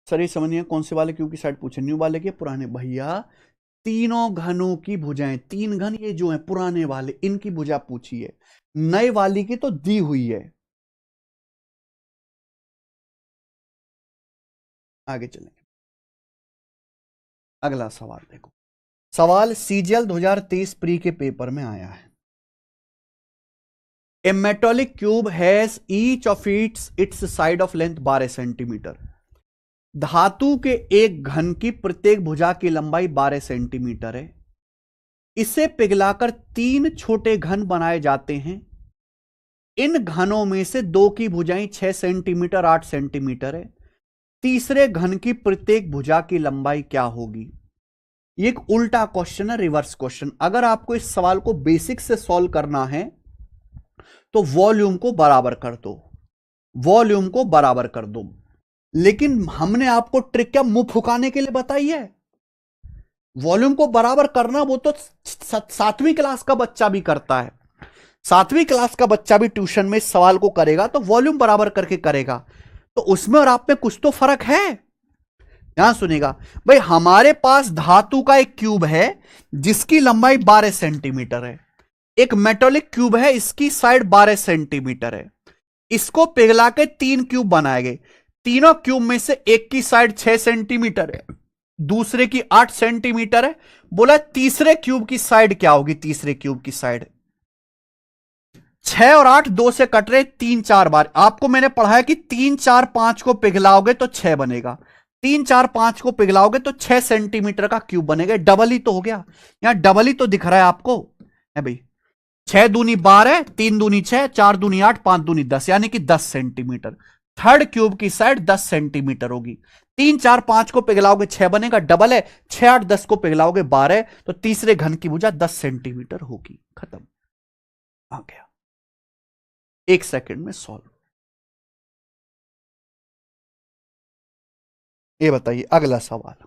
सर ये समझिए कौन से वाले क्यूब की साइड पूछे, न्यू वाले के पुराने? भैया तीनों घनों की भुजाएं, तीन घन ये जो है पुराने वाले, इनकी भुजा पूछी है, नए वाली की तो दी हुई है। आगे चलेंगे, अगला सवाल देखो। सवाल सीजीएल 2023 प्री के पेपर में आया है। A metallic cube has each of its side of length 12 centimetre. धातु के एक घन की प्रत्येक भुजा की लंबाई 12 सेंटीमीटर है। इसे पिघलाकर तीन छोटे घन बनाए जाते हैं। इन घनों में से दो की भुजाएं 6 सेंटीमीटर 8 सेंटीमीटर है। तीसरे घन की प्रत्येक भुजा की लंबाई क्या होगी? ये एक उल्टा क्वेश्चन है, रिवर्स क्वेश्चन। अगर आपको इस सवाल को बेसिक से सॉल्व करना है तो वॉल्यूम को बराबर कर दो, वॉल्यूम को बराबर कर दो। लेकिन हमने आपको ट्रिक क्या मुंह फुकाने के लिए बताई है? वॉल्यूम को बराबर करना वो तो 7वीं क्लास का बच्चा भी करता है। 7वीं क्लास का बच्चा भी ट्यूशन में इस सवाल को करेगा तो वॉल्यूम बराबर करके करेगा। तो उसमें और आप में कुछ तो फर्क है। यहां सुनेगा भाई, हमारे पास धातु का एक क्यूब है जिसकी लंबाई 12 सेंटीमीटर है। एक मेटोलिक क्यूब है, इसकी साइड 12 सेंटीमीटर है। इसको पिघला के तीन क्यूब बनाए गए। तीनों क्यूब में से एक की साइड 6 सेंटीमीटर है, दूसरे की 8 सेंटीमीटर है। बोला तीसरे क्यूब की साइड क्या होगी? तीसरे क्यूब की साइड 6 और 8 2 से कट रहे, 3 4 बार। आपको मैंने पढ़ाया कि 3 4 5 को पिघलाओगे तो 6 बनेगा। 3 4 5 को पिघलाओगे तो 6 सेंटीमीटर का क्यूब बनेगा। डबल ही तो हो गया, यहां डबल ही तो दिख रहा है आपको, है भाई। 6 दूनी 12, 3 दूनी 6, 4 दूनी 8, 5 दूनी 10, यानी कि 10 सेंटीमीटर। थर्ड क्यूब की साइड 10 सेंटीमीटर होगी। 3 4 5 को पिघलाओगे 6 बनेगा, डबल है। 6 8 10 को पिघलाओगे 12, तो तीसरे घन की भुजा 10 सेंटीमीटर होगी। खत्म, आ गया। 1 सेकंड में सॉल्व। ये बताइए अगला सवाल।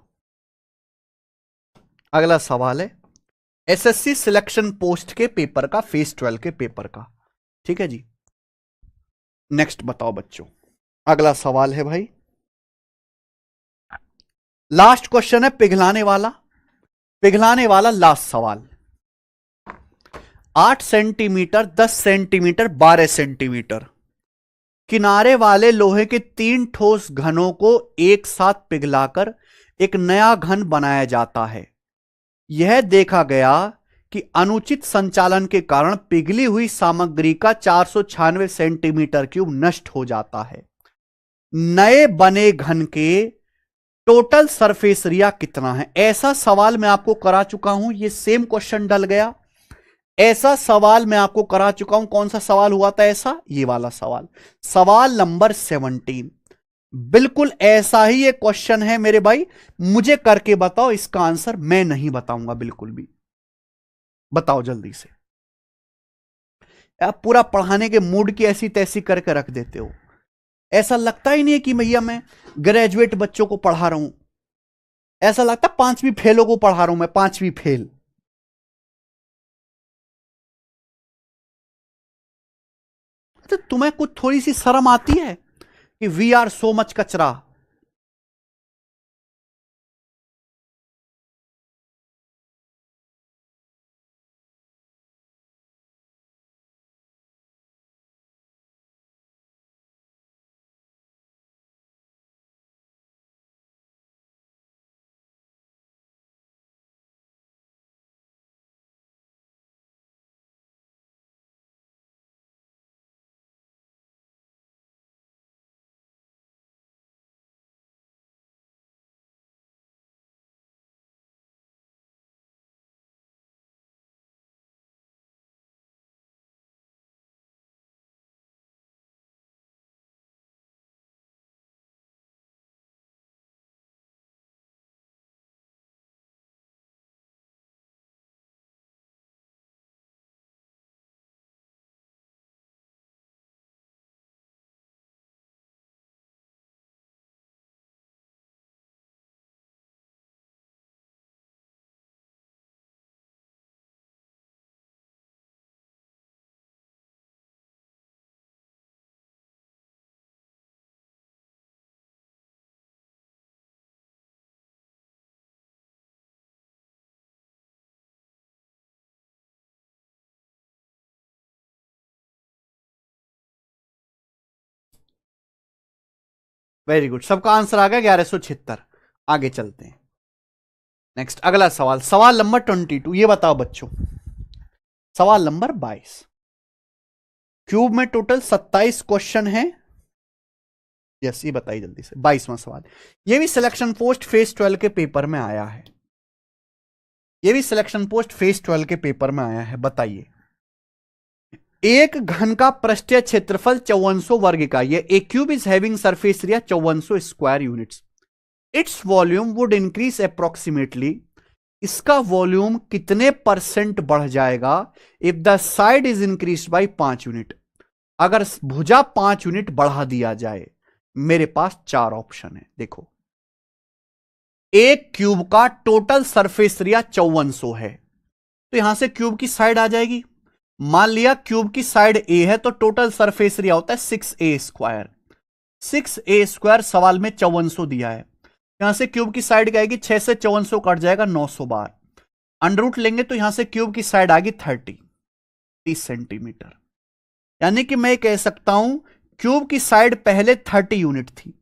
अगला सवाल है एसएससी सिलेक्शन पोस्ट के पेपर का, फेज 12 के पेपर का। ठीक है जी, नेक्स्ट बताओ बच्चों। अगला सवाल है भाई, लास्ट क्वेश्चन है पिघलाने वाला। पिघलाने वाला लास्ट सवाल। 8 सेंटीमीटर 10 सेंटीमीटर 12 सेंटीमीटर किनारे वाले लोहे के 3 ठोस घनों को एक साथ पिघलाकर एक नया घन बनाया जाता है। यह देखा गया कि अनुचित संचालन के कारण पिघली हुई सामग्री का 496 सेंटीमीटर क्यूब नष्ट हो जाता है। नए बने घन के टोटल सरफेस एरिया कितना है? ऐसा सवाल मैं आपको करा चुका हूं, यह सेम क्वेश्चन डल गया। ऐसा सवाल मैं आपको करा चुका हूं। कौन सा सवाल हुआ था ऐसा? ये वाला सवाल, सवाल नंबर 17। बिल्कुल ऐसा ही ये क्वेश्चन है मेरे भाई। मुझे करके बताओ इसका आंसर, मैं नहीं बताऊंगा बिल्कुल भी। बताओ जल्दी से। आप पूरा पढ़ाने के मूड की ऐसी तैसी करके रख देते हो। ऐसा लगता ही नहीं है कि भैया मैं ग्रेजुएट बच्चों को पढ़ा रहा हूं। ऐसा लगता है 5वीं फेलों को पढ़ा रहा हूं मैं, 5वीं फेल। तो तुम्हें कुछ थोड़ी सी शर्म आती है कि वी आर सो मच कचरा? वेरी गुड, सबका आंसर आ गया 1176। आगे चलते हैं, नेक्स्ट अगला सवाल, सवाल नंबर 22। ये बताओ बच्चों, सवाल नंबर 22, क्यूब में टोटल 27 क्वेश्चन है। यस, ये बताइए जल्दी से, 22वां सवाल। ये भी सिलेक्शन पोस्ट फेज 12 के पेपर में आया है, ये भी सिलेक्शन पोस्ट फेज 12 के पेपर में आया है। बताइए, एक घन का पृष्ठीय क्षेत्रफल 5400 वर्ग इकाई है। A cube is having surface area 5400 square units, its volume would increase approximately, इसका वॉल्यूम कितने परसेंट बढ़ जाएगा if the side is increase by 5 unit, अगर भुजा 5 यूनिट बढ़ा दिया जाए। मेरे पास 4 ऑप्शन है। देखो, एक क्यूब का टोटल सरफेस एरिया 5400 है, तो यहां से क्यूब की साइड आ जाएगी। मान लिया क्यूब की साइड ए है, तो टोटल सरफेस एरिया होता है 6a स्क्वायर। 6a स्क्वायर सवाल में 5400 दिया है, यहां से क्यूब की साइड क्या आएगी, 6 से 5400 कट जाएगा 900 बार, अंडर रूट लेंगे तो यहां से क्यूब की साइड आ गई 30 सेंटीमीटर। यानी कि मैं कह सकता हूं क्यूब की साइड पहले 30 यूनिट थी।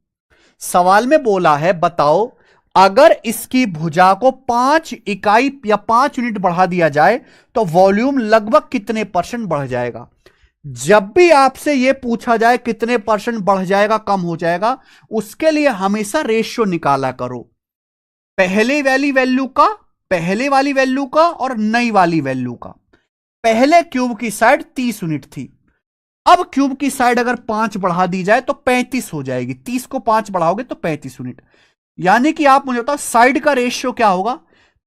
सवाल में बोला है बताओ, अगर इसकी भुजा को 5 इकाई या 5 यूनिट बढ़ा दिया जाए तो वॉल्यूम लगभग कितने परसेंट बढ़ जाएगा। जब भी आपसे यह पूछा जाए कितने परसेंट बढ़ जाएगा कम हो जाएगा, उसके लिए हमेशा रेशियो निकाला करो, पहले वाली वैल्यू का और नई वाली वैल्यू का। पहले क्यूब की साइड 30 यूनिट थी, अब क्यूब की साइड अगर 5 बढ़ा दी जाए तो 35 हो जाएगी। 30 को 5 बढ़ाओगे तो 35 यूनिट, यानी कि आप मुझे बताओ साइड का रेशियो क्या होगा,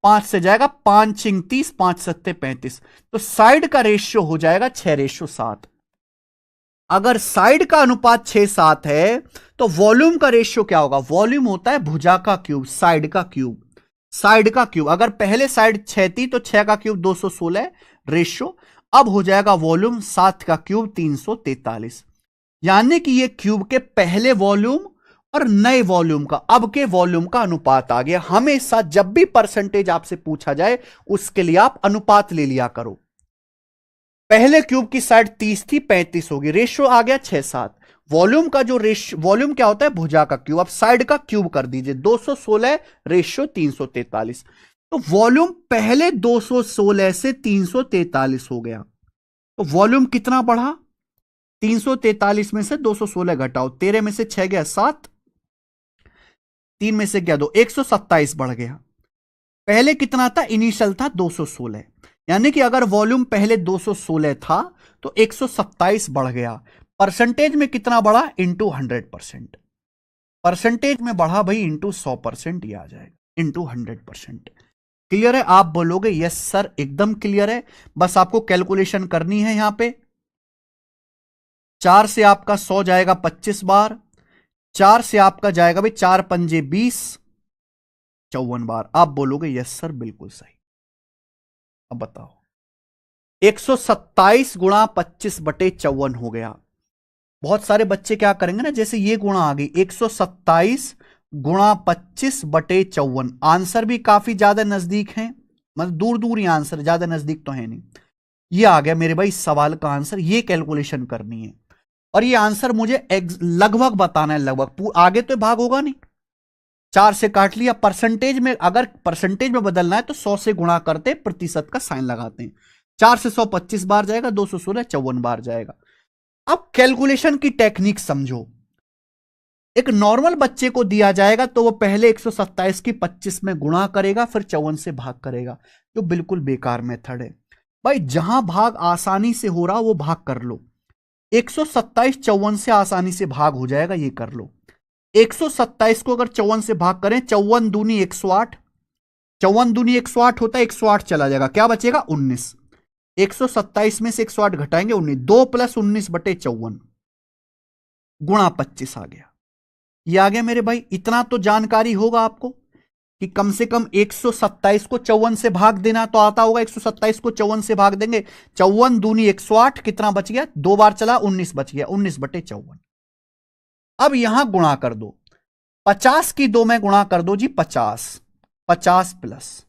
5 से जाएगा 5 छिंग 30, 5 सत्ते 35, तो साइड का रेशियो हो जाएगा 6:7। अगर साइड का अनुपात 6:7 है तो वॉल्यूम का रेशियो क्या होगा, वॉल्यूम होता है भुजा का क्यूब, साइड का क्यूब, साइड का क्यूब। अगर पहले साइड 6 थी तो 6 का क्यूब 216 रेशियो, अब हो जाएगा वॉल्यूम 7 का क्यूब 343। यानी कि ये क्यूब के पहले वॉल्यूम और नए वॉल्यूम का, अब के वॉल्यूम का अनुपात आ गया। हमेशा जब भी परसेंटेज आपसे पूछा जाए उसके लिए आप अनुपात ले लिया करो। पहले क्यूब की साइड 30 थी, 35 होगी, रेशियो आ गया 6:7। वॉल्यूम का जो रेशियो, वॉल्यूम क्या होता है भुजा का क्यूब, अब साइड का क्यूब कर दीजिए, 216 रेशियो 343, तो वॉल्यूम पहले 216 से 343 हो गया। तो वॉल्यूम कितना बढ़ा, 343 में से 216 घटाओ, 13 में से 6 गया 7, 3 में से गया 2, 127 बढ़ गया। पहले कितना था, इनिशियल था 216, यानी कि अगर वॉल्यूम पहले 216 था तो 127 बढ़ गया। परसेंटेज में कितना बढ़ा, इंटू 100%, परसेंटेज में बढ़ा भाई इंटू 100%, ये आ जाएगा इंटू 100%। क्लियर है, आप बोलोगे यस सर एकदम क्लियर है। बस आपको कैलकुलेशन करनी है, यहां पे 4 से आपका 100 जाएगा 25 बार, 4 से आपका जाएगा भाई 4 पंजे 20, 54 बार। आप बोलोगे यस सर बिल्कुल सही। अब बताओ, 127 गुणा 25/54 हो गया। बहुत सारे बच्चे क्या करेंगे ना, जैसे ये गुणा आ गई 127 गुणा 25/54, आंसर भी काफी ज्यादा नजदीक है, मतलब दूर दूर ही आंसर, ज्यादा नजदीक तो है नहीं। ये आ गया मेरे भाई इस सवाल का आंसर, ये कैलकुलेशन करनी है और ये आंसर मुझे लगभग बताना है, लगभग, आगे तो भाग होगा नहीं। 4 से काट लिया, परसेंटेज में, अगर परसेंटेज में बदलना है तो 100 से गुणा करते, प्रतिशत का साइन लगाते हैं। 4 से 100 25 बार जाएगा, 216 54 बार जाएगा। अब कैलकुलेशन की टेक्निक समझो। एक नॉर्मल बच्चे को दिया जाएगा तो वो पहले 127 की 25 में गुणा करेगा, फिर 54 से भाग करेगा, जो बिल्कुल बेकार मेथड है भाई। जहां भाग आसानी से हो रहा वो भाग कर लो। 127 54 से आसानी से भाग हो जाएगा, ये कर लो। 127 को अगर 54 से भाग करें, 54 दूनी 108, 54 दूनी 108 होता है, 108 चला जाएगा, क्या बचेगा 19। 127 में से 108 घटाएंगे 19, 2 + 19/54 गुणा 25 आ गया। ये आ गया मेरे भाई। इतना तो जानकारी होगा आपको कि कम से कम 127 को 54 से भाग देना तो आता होगा। 127 को 54 से भाग देंगे, 54 दूनी 108, कितना बच गया, 2 बार चला 19 बच गया, 19/54। अब यहां गुणा कर दो, 50 की 2 में गुणा कर दो जी, 50 प्लस,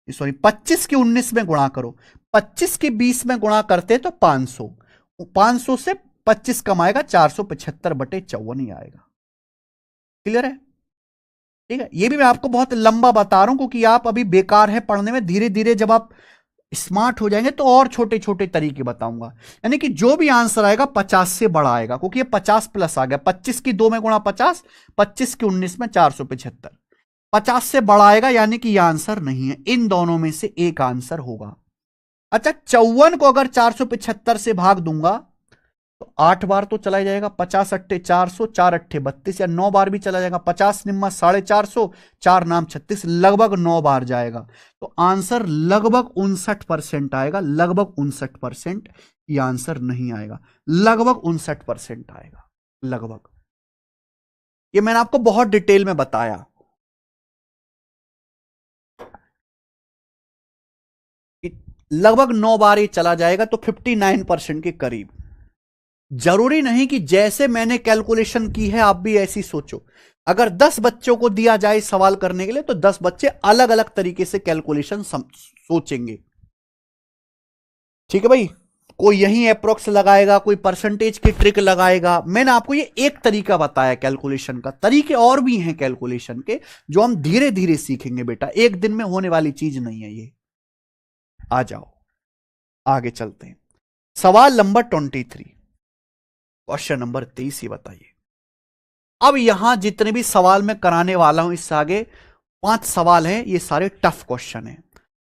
सॉरी 25 की 19 में गुणा करो, 25 की 20 में गुणा करते तो 500, 500 से 25 कम आएगा, 475/54 ही आएगा। क्लियर है? ठीक है, ये भी मैं आपको बहुत लंबा बता रहा हूं क्योंकि आप अभी बेकार है पढ़ने में। धीरे धीरे जब आप स्मार्ट हो जाएंगे तो और छोटे छोटे तरीके बताऊंगा। यानी कि जो भी आंसर आएगा 50 से बड़ा आएगा, क्योंकि ये 50 प्लस आ गया। 25 की 2 में गुणा 50, 25 की 19 में 475। 50 से बड़ा आएगा यानी कि यह आंसर नहीं है। इन दोनों में से एक आंसर होगा। अच्छा, 54 को अगर 475 से भाग दूंगा तो 8 बार तो चला जाएगा। 50 अट्ठे 400, 4 अट्ठे 32, या 9 बार भी चला जाएगा। 50 निम्मा 450, 4 नाम 36, लगभग 9 बार जाएगा। तो आंसर लगभग 59% आएगा। लगभग 59%। ये आंसर नहीं आएगा, लगभग 59% आएगा। लगभग, ये मैंने आपको बहुत डिटेल में बताया। लगभग 9 बार ये चला जाएगा, तो 59% के करीब। जरूरी नहीं कि जैसे मैंने कैलकुलेशन की है आप भी ऐसी सोचो। अगर 10 बच्चों को दिया जाए सवाल करने के लिए तो 10 बच्चे अलग अलग तरीके से कैलकुलेशन सोचेंगे। ठीक है भाई, कोई यही अप्रोक्स लगाएगा, कोई परसेंटेज की ट्रिक लगाएगा। मैंने आपको ये एक तरीका बताया कैलकुलेशन का। तरीके और भी हैं कैलकुलेशन के जो हम धीरे धीरे सीखेंगे बेटा, एक दिन में होने वाली चीज नहीं है ये। आ जाओ आगे चलते हैं। सवाल नंबर 23, क्वेश्चन नंबर 23 ही बताइए। अब यहां जितने भी सवाल मैं कराने वाला हूं, इससे आगे 5 सवाल हैं, ये सारे टफ क्वेश्चन हैं।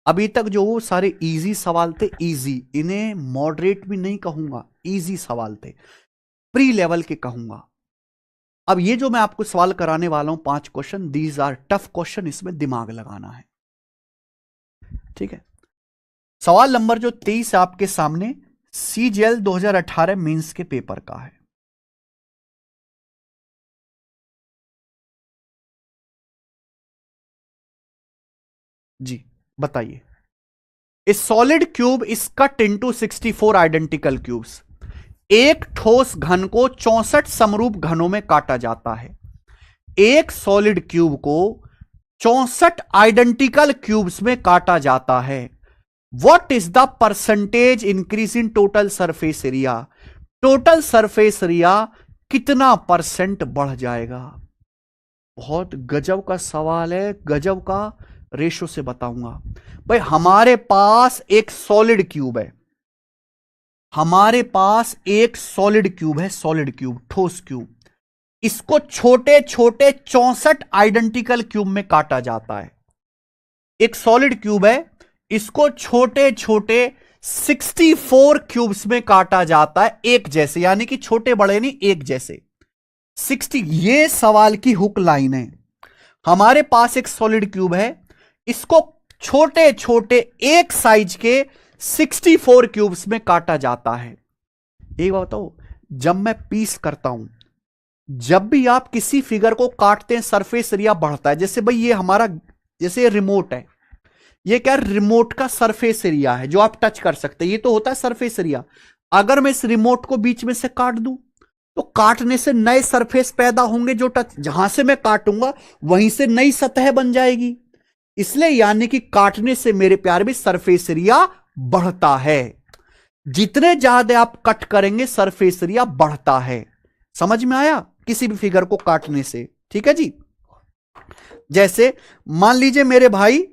अभी तक जो वो सारे इजी सवाल थे, इजी, इन्हें मॉडरेट भी नहीं कहूंगा, इजी सवाल थे, प्री लेवल के कहूंगा। अब ये जो मैं आपको सवाल कराने वाला हूं 5 question, these are tough question, इसमें दिमाग लगाना है। ठीक है, सवाल नंबर जो 23 आपके सामने CGL 2018 मेंस के पेपर का है। जी बताइए। ए solid cube is cut into 64 identical cubes. एक ठोस घन को 64 समरूप घनों में काटा जाता है। एक सॉलिड क्यूब को 64 आइडेंटिकल क्यूब्स में काटा जाता है। What is the percentage increase in total surface area? Total surface area कितना % बढ़ जाएगा? बहुत गजब का सवाल है, गजब का रेशो से बताऊंगा। भाई हमारे पास एक सॉलिड क्यूब है, हमारे पास एक सॉलिड क्यूब है, सॉलिड क्यूब, ठोस क्यूब। इसको छोटे छोटे 64 आइडेंटिकल क्यूब में काटा जाता है। एक सॉलिड क्यूब है, इसको छोटे छोटे 64 क्यूब्स में काटा जाता है, एक जैसे, यानी कि छोटे बड़े नहीं, एक जैसे 60। ये सवाल की हुक लाइन है। हमारे पास एक सॉलिड क्यूब है, इसको छोटे छोटे एक साइज के 64 क्यूब्स में काटा जाता है। एक बात बताओ, जब मैं पीस करता हूं, जब भी आप किसी फिगर को काटते हैं सरफेस एरिया बढ़ता है। जैसे भाई ये हमारा, जैसे रिमोट है, ये क्या रिमोट का सरफेस एरिया है जो आप टच कर सकते हैं, ये तो होता है सरफेस एरिया। अगर मैं इस रिमोट को बीच में से काट दूं तो काटने से नए सरफेस पैदा होंगे, जो टच, जहां से मैं काटूंगा वहीं से नई सतह बन जाएगी। इसलिए यानी कि काटने से मेरे प्यार भी सरफेस एरिया बढ़ता है। जितने ज्यादा आप कट करेंगे सरफेस एरिया बढ़ता है। समझ में आया? किसी भी फिगर को काटने से। ठीक है जी। जैसे मान लीजिए मेरे भाई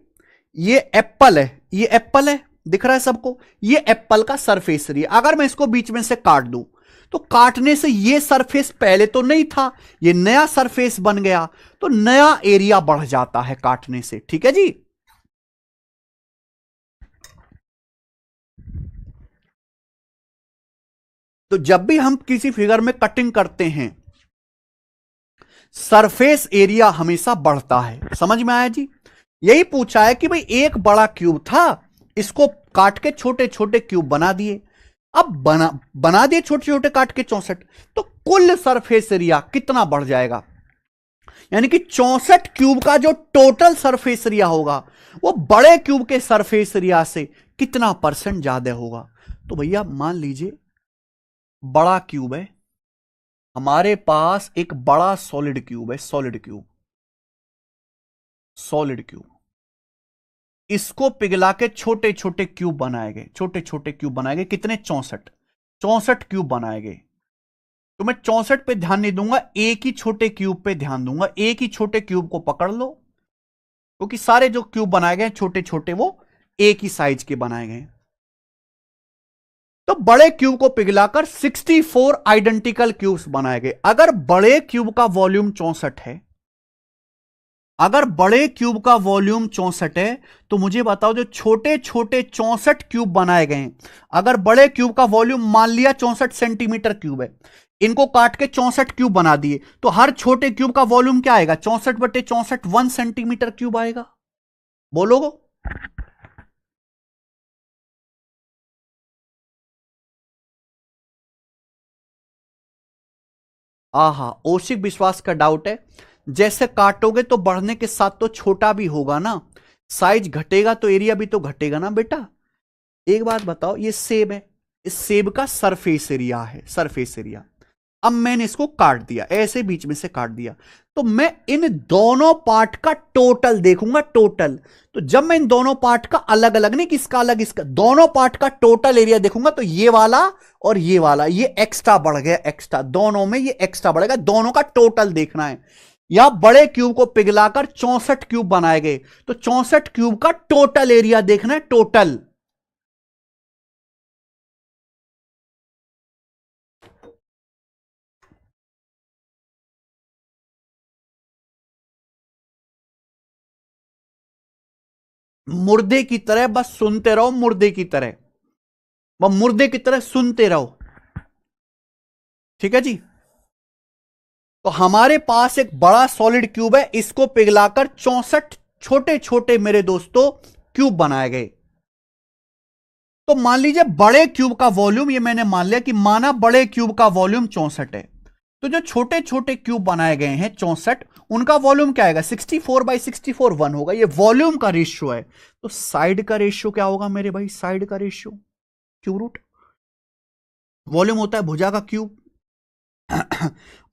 ये एप्पल है, ये एप्पल है, दिख रहा है सबको, ये एप्पल का सरफेस एरिया। अगर मैं इसको बीच में से काट दूं तो काटने से ये सरफेस पहले तो नहीं था, ये नया सरफेस बन गया, तो नया एरिया बढ़ जाता है काटने से। ठीक है जी। तो जब भी हम किसी फिगर में कटिंग करते हैं सरफेस एरिया हमेशा बढ़ता है। समझ में आया जी? यही पूछा है कि भाई एक बड़ा क्यूब था, इसको काट के छोटे छोटे क्यूब बना दिए। अब बना दिए छोटे छोटे काट के 64, तो कुल सरफेस एरिया कितना बढ़ जाएगा? यानी कि 64 क्यूब का जो टोटल सरफेस एरिया होगा वो बड़े क्यूब के सरफेस एरिया से कितना % ज्यादा होगा? तो भैया मान लीजिए बड़ा क्यूब है, हमारे पास एक बड़ा सॉलिड क्यूब है, सॉलिड क्यूब, सॉलिड क्यूब, इसको पिघला के छोटे छोटे क्यूब बनाए गए, छोटे छोटे क्यूब बनाए गए। कितने? 64 क्यूब बनाए गए। तो मैं 64 पे ध्यान नहीं दूंगा, एक ही छोटे क्यूब पे ध्यान दूंगा। एक ही छोटे क्यूब को पकड़ लो, क्योंकि सारे जो क्यूब बनाए गए छोटे छोटे वो एक ही साइज के बनाए गए। तो बड़े क्यूब को पिघलाकर 64 आइडेंटिकल क्यूब्स बनाए गए। अगर बड़े क्यूब का वॉल्यूम 64 है, अगर बड़े क्यूब का वॉल्यूम 64 है, तो मुझे बताओ जो छोटे छोटे 64 क्यूब बनाए गए हैं, अगर बड़े क्यूब का वॉल्यूम मान लिया 64 सेंटीमीटर क्यूब है, इनको काट के 64 क्यूब बना दिए, तो हर छोटे क्यूब का वॉल्यूम क्या आएगा? 64/64 1 सेंटीमीटर क्यूब आएगा। बोलोगे? आहा, औशिक विश्वास का डाउट है। जैसे काटोगे तो बढ़ने के साथ तो छोटा भी होगा ना, साइज घटेगा तो एरिया भी तो घटेगा ना बेटा। एक बात बताओ, ये सेब है, इस सेब का सरफेस एरिया है, सरफेस एरिया। अब मैंने इसको काट दिया, ऐसे बीच में से काट दिया, तो मैं इन दोनों पार्ट का टोटल देखूंगा, टोटल। तो जब मैं इन दोनों पार्ट का अलग अलग, नहीं किसका अलग, इसका, दोनों पार्ट का टोटल एरिया देखूंगा, तो ये वाला और ये वाला, ये एक्स्ट्रा बढ़ गया, एक्स्ट्रा दोनों में ये एक्स्ट्रा बढ़ेगा, दोनों का टोटल देखना है। या बड़े क्यूब को पिघलाकर 64 क्यूब बनाए गए, तो 64 क्यूब का टोटल एरिया देखना है, टोटल। मुर्दे की तरह बस सुनते रहो, मुर्दे की तरह, वह मुर्दे की तरह सुनते रहो, ठीक है जी। तो हमारे पास एक बड़ा सॉलिड क्यूब है, इसको पिघलाकर 64 छोटे छोटे मेरे दोस्तों क्यूब बनाए गए। तो मान लीजिए बड़े क्यूब का वॉल्यूम, ये मैंने मान लिया कि माना बड़े क्यूब का वॉल्यूम 64 है, तो जो छोटे छोटे क्यूब बनाए गए हैं 64, उनका वॉल्यूम क्या आएगा? 64/64 1 होगा, ये वॉल्यूम का रेशियो है। तो साइड का रेशियो क्या होगा मेरे भाई? साइड का रेशियो क्यूब रूट, वॉल्यूम होता है भुजा का क्यूब।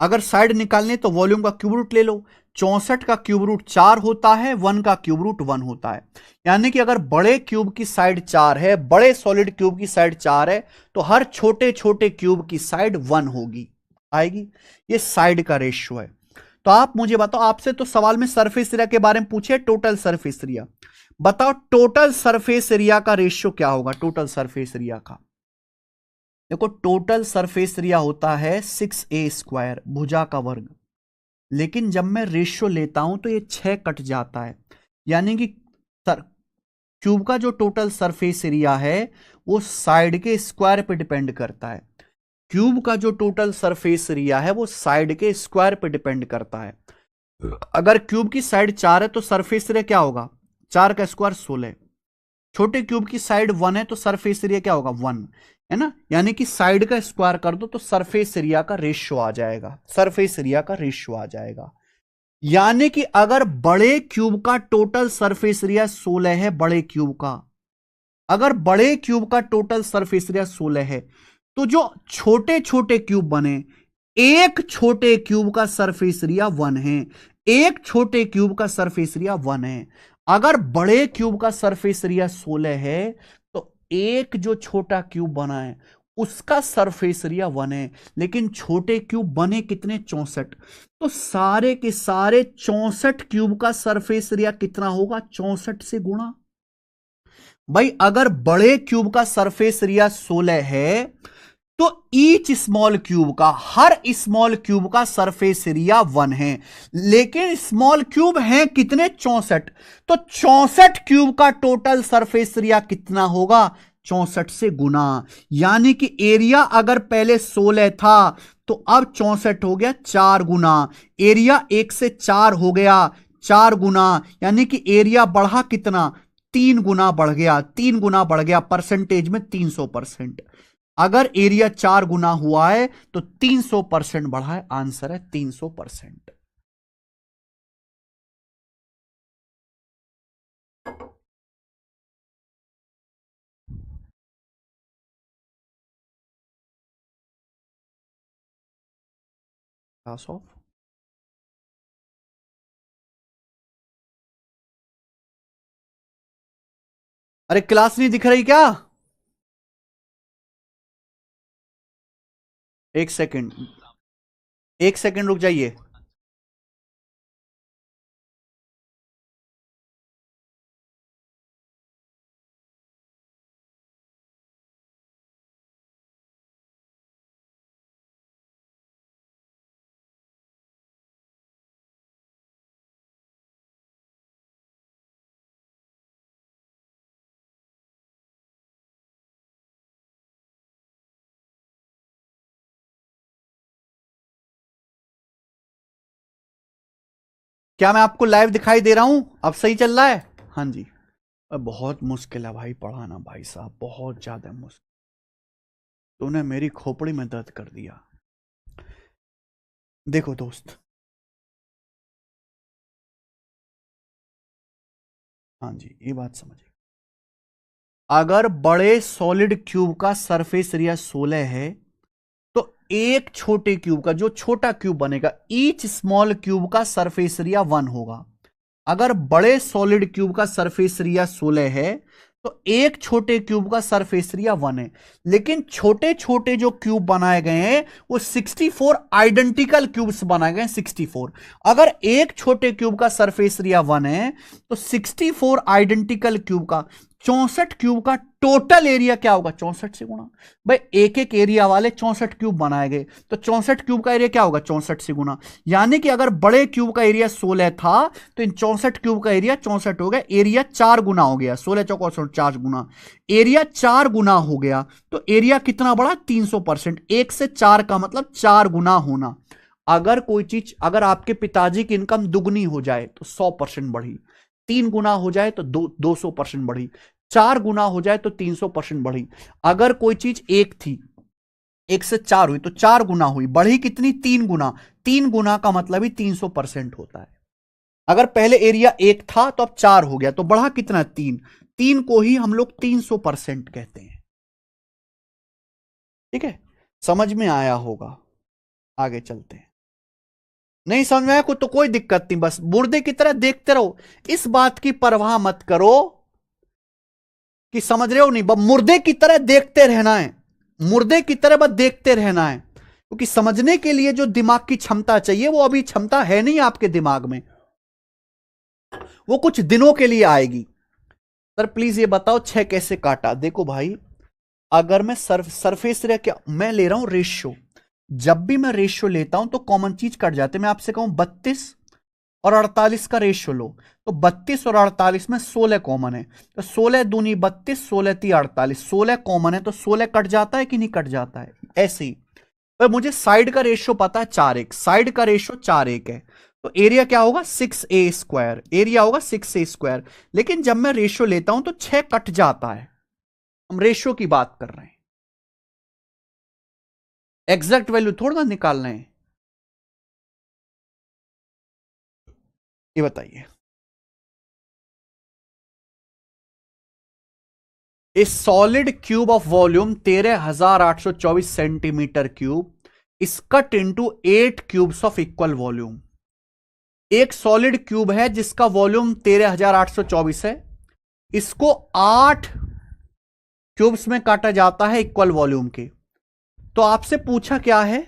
अगर साइड निकालने तो वॉल्यूम का क्यूब रूट ले लो। 64 का क्यूब रूट 4 होता है, 1 का क्यूब रूट 1 होता है। यानी कि अगर बड़े क्यूब की साइड 4 है, बड़े सॉलिड क्यूब की साइड 4 है, तो हर छोटे छोटे क्यूब की साइड 1 होगी, आएगी। ये साइड का रेशियो है। तो आप मुझे बताओ, आपसे तो सवाल में सरफेस एरिया के बारे में पूछे, टोटल सरफेस एरिया बताओ, टोटल सरफेस एरिया का रेशियो क्या होगा? टोटल सरफेस एरिया का देखो, टोटल सरफेस एरिया होता है 6a², भुजा का वर्ग। लेकिन जब मैं रेशियो लेता हूं तो ये 6 कट जाता है, यानी कि क्यूब का जो टोटल सरफेस एरिया है वो साइड के स्क्वायर पे डिपेंड करता है। क्यूब का जो टोटल सरफेस एरिया है वो साइड के स्क्वायर पे डिपेंड करता है। अगर क्यूब की साइड 4 है तो सरफेस एरिया क्या होगा? 4 का स्क्वायर 16। छोटे क्यूब की साइड 1 है तो सरफेस एरिया क्या होगा? 1, है ना। यानी कि साइड का स्क्वायर कर दो तो सरफेस एरिया का रेशियो आ जाएगा, सरफेस एरिया का रेशियो आ जाएगा। यानी कि अगर बड़े क्यूब का टोटल सरफेस एरिया 16 है, बड़े क्यूब का, अगर बड़े क्यूब का टोटल सरफेस एरिया 16 है, तो जो छोटे छोटे क्यूब बने, एक छोटे क्यूब का सरफेस एरिया 1 है, एक छोटे क्यूब का सरफेस एरिया 1 है। अगर बड़े क्यूब का सरफेस एरिया 16 है, तो एक जो छोटा क्यूब बना है उसका सरफेस एरिया 1 है, लेकिन छोटे क्यूब बने कितने? 64। तो सारे के सारे 64 क्यूब का सरफेस एरिया कितना होगा? 64 से गुणा। भाई अगर बड़े क्यूब का सरफेस एरिया 16 है, तो ईच स्मॉल क्यूब का, हर स्मॉल क्यूब का सरफेस एरिया 1 है, लेकिन स्मॉल क्यूब हैं कितने? 64। तो 64 क्यूब का टोटल सरफेस एरिया कितना होगा? 64 से गुना। यानी कि एरिया अगर पहले 16 था तो अब 64 हो गया 4 गुना। एरिया 1 से 4 हो गया, 4 गुना, यानी कि एरिया बढ़ा कितना? 3 गुना बढ़ गया, 3 गुना बढ़ गया, परसेंटेज में 300%। अगर एरिया 4 गुना हुआ है तो 300% बढ़ा है, आंसर है 300%। क्लास ऑफ, अरे क्लास नहीं दिख रही क्या? एक सेकंड, एक सेकंड रुक जाइए। क्या मैं आपको लाइव दिखाई दे रहा हूं? अब सही चल रहा है? हाँ जी। बहुत मुश्किल है भाई पढ़ाना, भाई साहब बहुत ज्यादा मुश्किल। तूने मेरी खोपड़ी में दर्द कर दिया। देखो दोस्त, हाँ जी ये बात समझिए। अगर बड़े सॉलिड क्यूब का सरफेस एरिया 16 है तो एक छोटे क्यूब का, जो छोटा क्यूब बनेगा, ईच स्मॉल क्यूब का सरफेस एरिया 1 होगा। अगर बड़े सॉलिड क्यूब का सरफेस एरिया 16 है तो एक छोटे क्यूब का सरफेस एरिया 1 है। लेकिन छोटे छोटे जो क्यूब बनाए गए हैं वो 64 आइडेंटिकल क्यूब्स बनाए गए हैं, 64। अगर एक छोटे क्यूब का सरफेस एरिया 1 है तो 64 आइडेंटिकल क्यूब का, 64 क्यूब का टोटल एरिया क्या होगा? 64 से गुणा। भाई एक एक एरिया वाले 64 क्यूब बनाए गए तो 64 क्यूब का एरिया क्या होगा? 64 से गुणा। यानी कि अगर बड़े क्यूब का एरिया 16 था तो इन 64 क्यूब का एरिया 64 हो गया। एरिया 4 गुना हो गया, 16 चौका 4 गुना, एरिया 4 गुना हो गया। तो एरिया कितना बढ़ा? 300%। 1 से 4 का मतलब 4 गुना होना। अगर कोई चीज, अगर आपके पिताजी की इनकम दुगनी हो जाए तो 100% बढ़ी, 3 गुना हो जाए तो 200% बढ़ी, 4 गुना हो जाए तो 300% बढ़ी। अगर कोई चीज एक थी, 1 से 4 हुई तो 4 गुना हुई, बढ़ी कितनी? 3 गुना। 3 गुना का मतलब ही 300% होता है। अगर पहले एरिया 1 था तो अब 4 हो गया तो बढ़ा कितना? 3। 3 को ही हम लोग 300% कहते हैं। ठीक है, समझ में आया होगा। आगे चलते हैं। नहीं समझ में आया तो कोई दिक्कत नहीं, बस मुर्दे की तरह देखते रहो। इस बात की परवाह मत करो कि समझ रहे हो नहीं, बस मुर्दे की तरह देखते रहना है। मुर्दे की तरह बस देखते रहना है, क्योंकि समझने के लिए जो दिमाग की क्षमता चाहिए वो अभी क्षमता है नहीं आपके दिमाग में, वो कुछ दिनों के लिए आएगी। सर प्लीज ये बताओ 6 कैसे काटा? देखो भाई, अगर मैं सरफेस एरिया, क्या मैं ले रहा हूं? रेशियो। जब भी मैं रेशियो लेता हूं तो कॉमन चीज कट जाते हैं। मैं आपसे कहूं 32 और 48 का रेशियो लो तो 32 और 48 में 16 कॉमन है, तो 16 दूनी 32, 16 ती 48, 16 कॉमन है तो 16 कट जाता है कि नहीं कट जाता है? ऐसे ही। पर मुझे साइड का रेशियो पता है 4:1, साइड का रेशियो 4:1 है, तो एरिया क्या होगा? 6a², एरिया होगा 6a²। लेकिन जब मैं रेशियो लेता हूं तो 6 कट जाता है। हम रेशियो की बात कर रहे हैं, एग्जैक्ट वैल्यू थोड़ा ना निकाल रहे हैं। ये बताइए, ए solid cube of volume 13,824 centimetre cube is cut into 8 cubes of equal volume. एक सॉलिड क्यूब है जिसका वॉल्यूम 13,824 है, इसको 8 क्यूब्स में काटा जाता है इक्वल वॉल्यूम के। तो आपसे पूछा क्या है?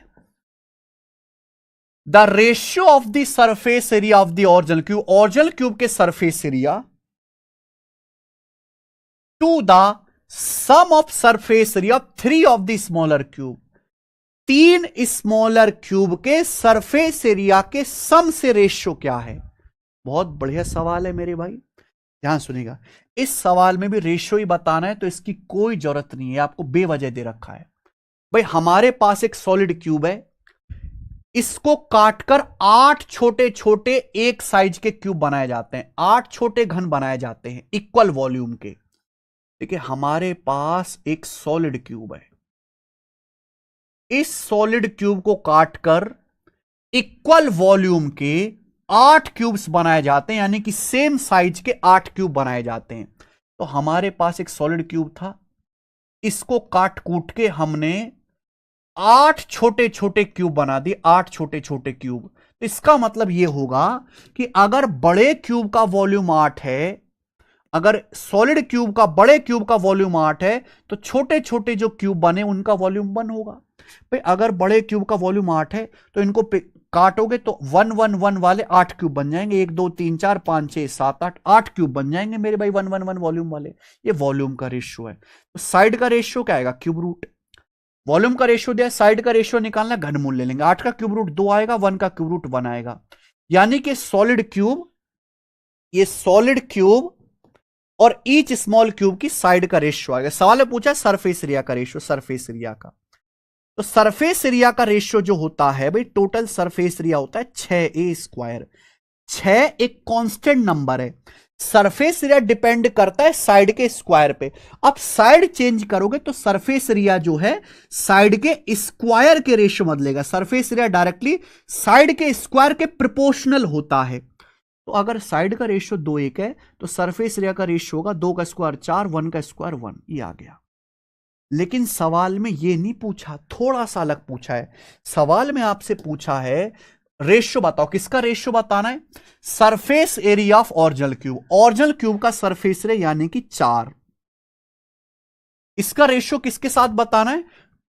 The ratio of the surface area of the original cube, original cube के surface area to the sum of surface area of 3 of the smaller cube. 3 smaller cube के सरफेस एरिया के सम से रेशियो क्या है? बहुत बढ़िया सवाल है मेरे भाई, ध्यान सुनिएगा। इस सवाल में भी रेशियो ही बताना है तो इसकी कोई जरूरत नहीं है, आपको बेवजह दे रखा है। भाई हमारे पास एक सॉलिड क्यूब है, इसको काटकर 8 छोटे छोटे एक साइज के क्यूब बनाए जाते हैं, 8 छोटे घन बनाए जाते हैं इक्वल वॉल्यूम के। देखिए हमारे पास एक सॉलिड क्यूब है, इस सॉलिड क्यूब को काटकर इक्वल वॉल्यूम के 8 क्यूब्स बनाए जाते हैं, यानी कि सेम साइज के 8 क्यूब बनाए जाते हैं। तो हमारे पास एक सॉलिड क्यूब था, इसको काट कूट के हमने 8 छोटे छोटे क्यूब बना दिए, 8 छोटे छोटे क्यूब। तो इसका मतलब यह होगा कि अगर बड़े क्यूब का वॉल्यूम 8 है, अगर सॉलिड क्यूब का, बड़े क्यूब का वॉल्यूम 8 है, तो छोटे छोटे जो क्यूब बने उनका वॉल्यूम 1 होगा। भाई अगर बड़े क्यूब का वॉल्यूम 8 है तो इनको काटोगे तो 1 1 1 वाले 8 क्यूब बन जाएंगे, 1 2 3 4 5 6 7 8 8 क्यूब बन जाएंगे मेरे भाई 1 1 1 वॉल्यूम वाले। ये वॉल्यूम का रेशियो है। तो साइड का रेशियो क्या आएगा, क्यूब रूट। वॉल्यूम का रेशियो दिया, साइड का रेशियो निकालना, घनमूल ले लेंगे। 8 का क्यूब रूट 2 आएगा, 1 का क्यूब रूट 1 आएगा। यानी कि सॉलिड क्यूब, ये सॉलिड क्यूब और ईच स्मॉल क्यूब की साइड का रेशियो आएगा। सवाल में पूछा सरफेस एरिया का रेशियो, सरफेस एरिया का। तो सरफेस एरिया का रेशियो जो होता है भाई, टोटल सरफेस एरिया होता है 6a²। 6 एक कांस्टेंट नंबर है। सरफेस एरिया डिपेंड करता है साइड के स्क्वायर पे। अब साइड चेंज करोगे तो सरफेस एरिया जो है साइड के स्क्वायर के रेशियो बदलेगा। सरफेस एरिया डायरेक्टली साइड के स्क्वायर के प्रोपोर्शनल होता है। तो अगर साइड का रेशियो 2 1 है तो सरफेस एरिया का रेशियो होगा 2 का स्क्वायर 4, 1 का स्क्वायर 1। ये आ गया। लेकिन सवाल में ये नहीं पूछा, थोड़ा सा अलग पूछा है। सवाल में आपसे पूछा है रेशियो बताओ, किसका रेशियो बताना है, surface area of original cube. Original cube का सरफेस एरिया यानी कि 4, इसका रेशियो किसके साथ बताना है,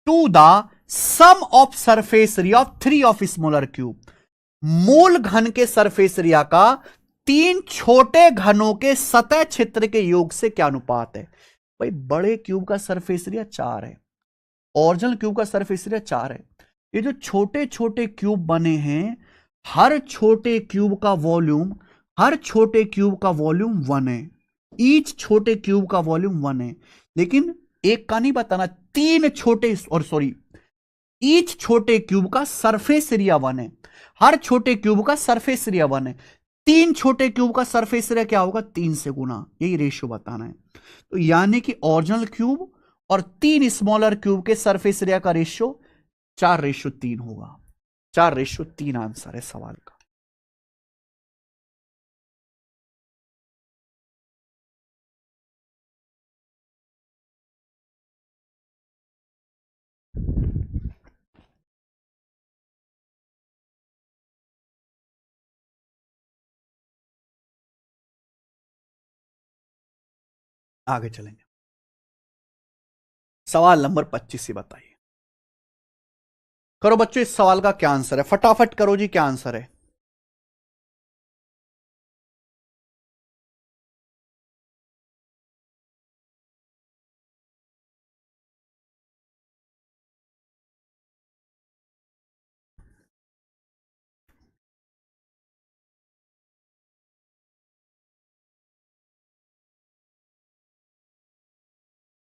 to the sum of surface area of 3 of smaller cube. मूल घन के सरफेस एरिया का 3 छोटे घनों के सतह क्षेत्र के योग से क्या अनुपात है। भाई बड़े क्यूब का सरफेस एरिया 4 है, ओरिजिनल क्यूब का सरफेस एरिया 4 है। ये जो छोटे छोटे क्यूब बने हैं, हर छोटे क्यूब का वॉल्यूम, हर छोटे क्यूब का वॉल्यूम 1 है। ईच छोटे क्यूब का वॉल्यूम 1 है। लेकिन एक का नहीं बताना, 3 छोटे, और सॉरी, ईच छोटे क्यूब का सरफेस एरिया 1 है। हर छोटे क्यूब का सरफेस एरिया 1 है। 3 छोटे क्यूब का सरफेस एरिया क्या होगा, 3 से गुना। यही रेशियो बताना है। तो यानी कि ओरिजिनल क्यूब और 3 स्मॉलर क्यूब के सरफेस एरिया का रेशियो 4:3 होगा। 4:3 आंसर है सवाल का। आगे चलेंगे। सवाल नंबर 25 से बताइए। करो बच्चों, इस सवाल का क्या आंसर है, फटाफट करो जी, क्या आंसर है।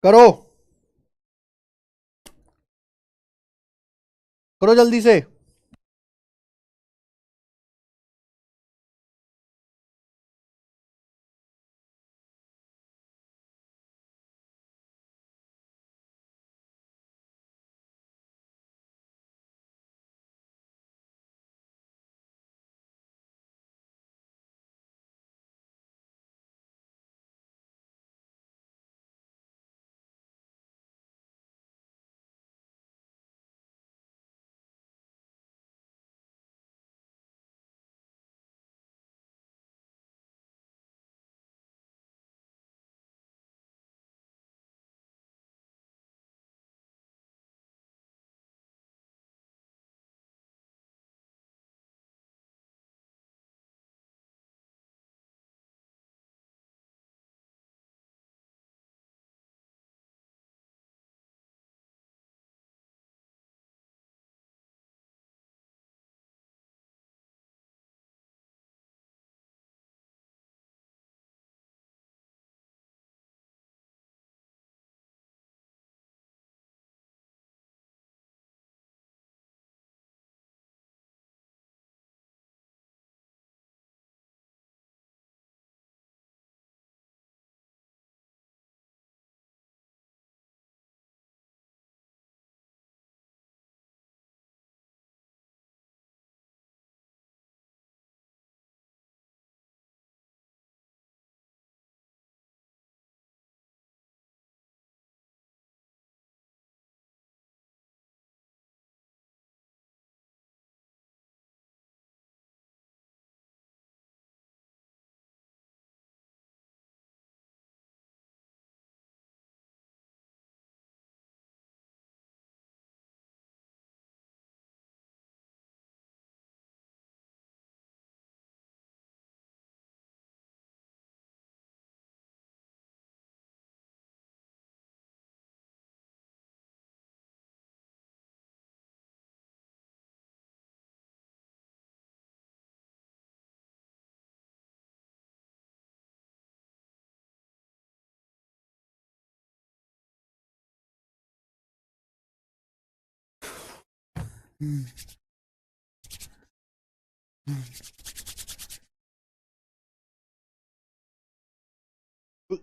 करो, करो जल्दी से।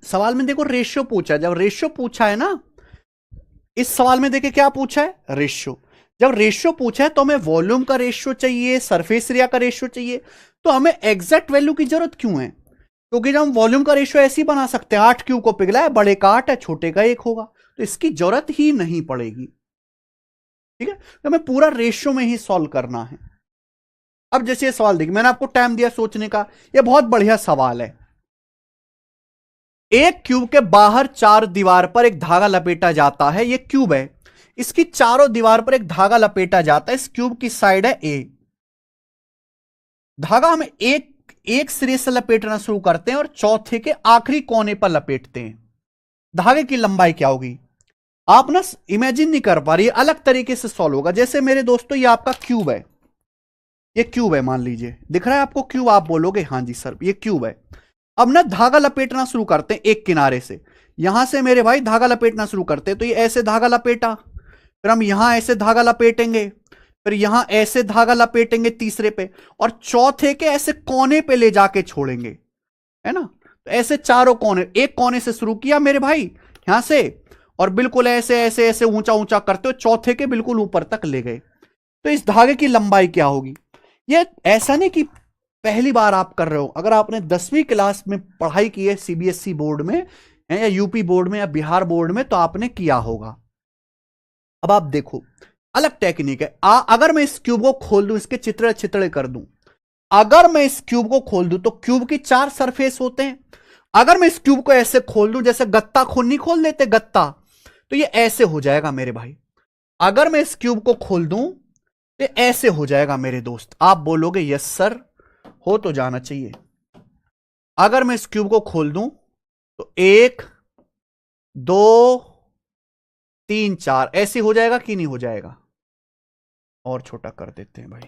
सवाल में देखो रेशियो पूछा, जब रेशियो पूछा है ना, इस सवाल में देखिए क्या पूछा है, रेशियो। जब रेशियो पूछा है तो हमें वॉल्यूम का रेशियो चाहिए, सरफेस एरिया का रेशियो चाहिए, तो हमें एग्जैक्ट वैल्यू की जरूरत क्यों है? क्योंकि जब हम वॉल्यूम का रेशियो ऐसे ही बना सकते हैं, 8 क्यू को पिघला है, बड़े का 8 है, छोटे का 1 होगा, तो इसकी जरूरत ही नहीं पड़ेगी। ठीक है, तो हमें पूरा रेशियो में ही सॉल्व करना है। अब जैसे ये सवाल देखिए, मैंने आपको टाइम दिया सोचने का, ये बहुत बढ़िया सवाल है। एक क्यूब के बाहर 4 दीवार पर एक धागा लपेटा जाता है, ये क्यूब है, इसकी चारों दीवार पर एक धागा लपेटा जाता है, इस क्यूब की साइड है ए। धागा हम एक सिरे से लपेटना शुरू करते हैं और चौथे के आखिरी कोने पर लपेटते हैं। धागे की लंबाई क्या होगी? आप ना इमेजिन नहीं कर पा रही, अलग तरीके से सॉल्व होगा। जैसे मेरे दोस्तों ये आपका क्यूब है, ये क्यूब है, मान लीजिए दिख रहा है आपको क्यूब, आप बोलोगे हाँ जी सर ये क्यूब है। अब ना धागा लपेटना शुरू करते हैं एक किनारे से, यहां से मेरे भाई धागा लपेटना शुरू करते हैं, तो ये ऐसे धागा लपेटा, फिर हम यहां ऐसे धागा लपेटेंगे, फिर यहां ऐसे धागा लपेटेंगे तीसरे पे, और चौथे के ऐसे कोने पे ले जाके छोड़ेंगे, है ना। तो ऐसे चारों कोने, एक कोने से शुरू किया मेरे भाई यहां से, और बिल्कुल ऐसे ऐसे ऐसे ऊंचा ऊंचा करते हो चौथे के बिल्कुल ऊपर तक ले गए। तो इस धागे की लंबाई क्या होगी? ये ऐसा नहीं कि पहली बार आप कर रहे हो, अगर आपने 10वीं क्लास में पढ़ाई की है सीबीएसई बोर्ड में या यूपी बोर्ड में या बिहार बोर्ड में, तो आपने किया होगा। अब आप देखो अलग टेक्निक है। अगर मैं इस क्यूब को खोल दूं, इसके चित्रे चित्रे कर दूं, अगर मैं इस क्यूब को खोल दूं तो क्यूब की 4 सरफेस होते हैं। अगर मैं इस क्यूब को ऐसे खोल दूं, जैसे गत्ता नहीं खोल देते गत्ता, तो ये ऐसे हो जाएगा मेरे भाई। अगर मैं इस क्यूब को खोल दूं तो ऐसे हो जाएगा मेरे दोस्त। आप बोलोगे यस सर, हो तो जाना चाहिए। अगर मैं इस क्यूब को खोल दूं तो 1 2 3 4 ऐसे हो जाएगा कि नहीं हो जाएगा? और छोटा कर देते हैं भाई।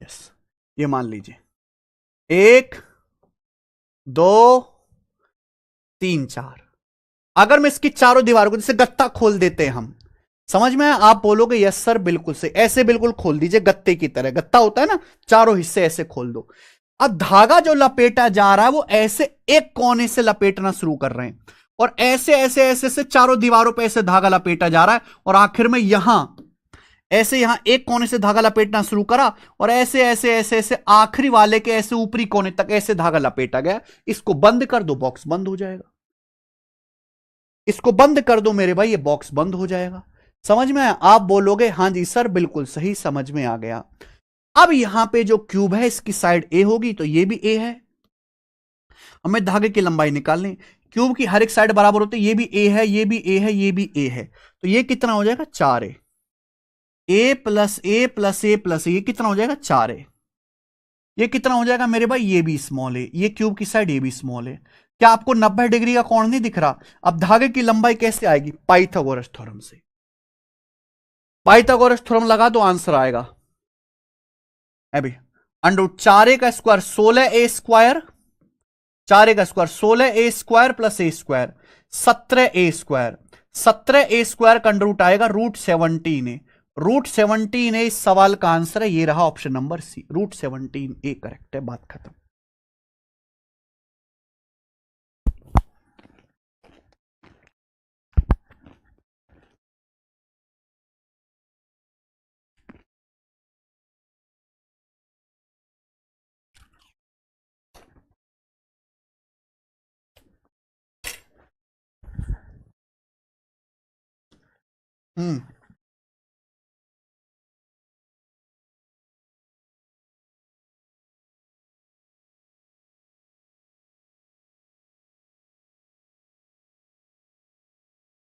यस, ये मान लीजिए 1 2 3 4। अगर मैं इसकी चारों दीवारों को जैसे गत्ता खोल देते हैं हम, समझ में? आप बोलोगे यस सर बिल्कुल से, ऐसे बिल्कुल खोल दीजिए गत्ते की तरह, गत्ता होता है ना, चारों हिस्से ऐसे खोल दो। अब धागा जो लपेटा जा रहा है वो ऐसे एक कोने से लपेटना शुरू कर रहे हैं, और ऐसे ऐसे ऐसे से चारों दीवारों पे ऐसे धागा लपेटा जा रहा है, और आखिर में यहां ऐसे यहां एक कोने से धागा लपेटना शुरू करा, और ऐसे ऐसे ऐसे ऐसे आखिरी वाले के ऐसे ऊपरी कोने तक ऐसे धागा लपेटा गया। इसको बंद कर दो, बॉक्स बंद हो जाएगा। इसको बंद कर दो मेरे भाई, ये बॉक्स बंद हो जाएगा। समझ में आया? आप बोलोगे हाँ जी सर बिल्कुल सही, समझ में आ गया। अब यहां पे जो क्यूब है इसकी साइड ए होगी, तो ये भी ए है। हमें धागे की लंबाई निकालनी, क्यूब की हर एक साइड बराबर होती है, ये भी ए है, ये भी ए है, ये भी ए है, तो ये कितना हो जाएगा? 4a। ए प्लस ए प्लस ए प्लस ए, ये कितना हो जाएगा? 4a। ये कितना हो जाएगा मेरे भाई? ये भी स्मॉल है, ये क्यूब की साइड ये भी स्मॉल है। क्या आपको 90 डिग्री का कोण नहीं दिख रहा? अब धागे की लंबाई कैसे आएगी? पाइथागोरस थ्योरम से। पाइथागोरस थ्योरम लगा दो, आंसर आएगा अभी अंडर 4a का स्क्वायर 16a स्क्वायर, 4a का square 16a square plus a square 17a square, 17a square का अंडर रूट आएगा √17a। √17a इस सवाल का आंसर है, ये रहा option number C, √17a correct है, बात खत्म।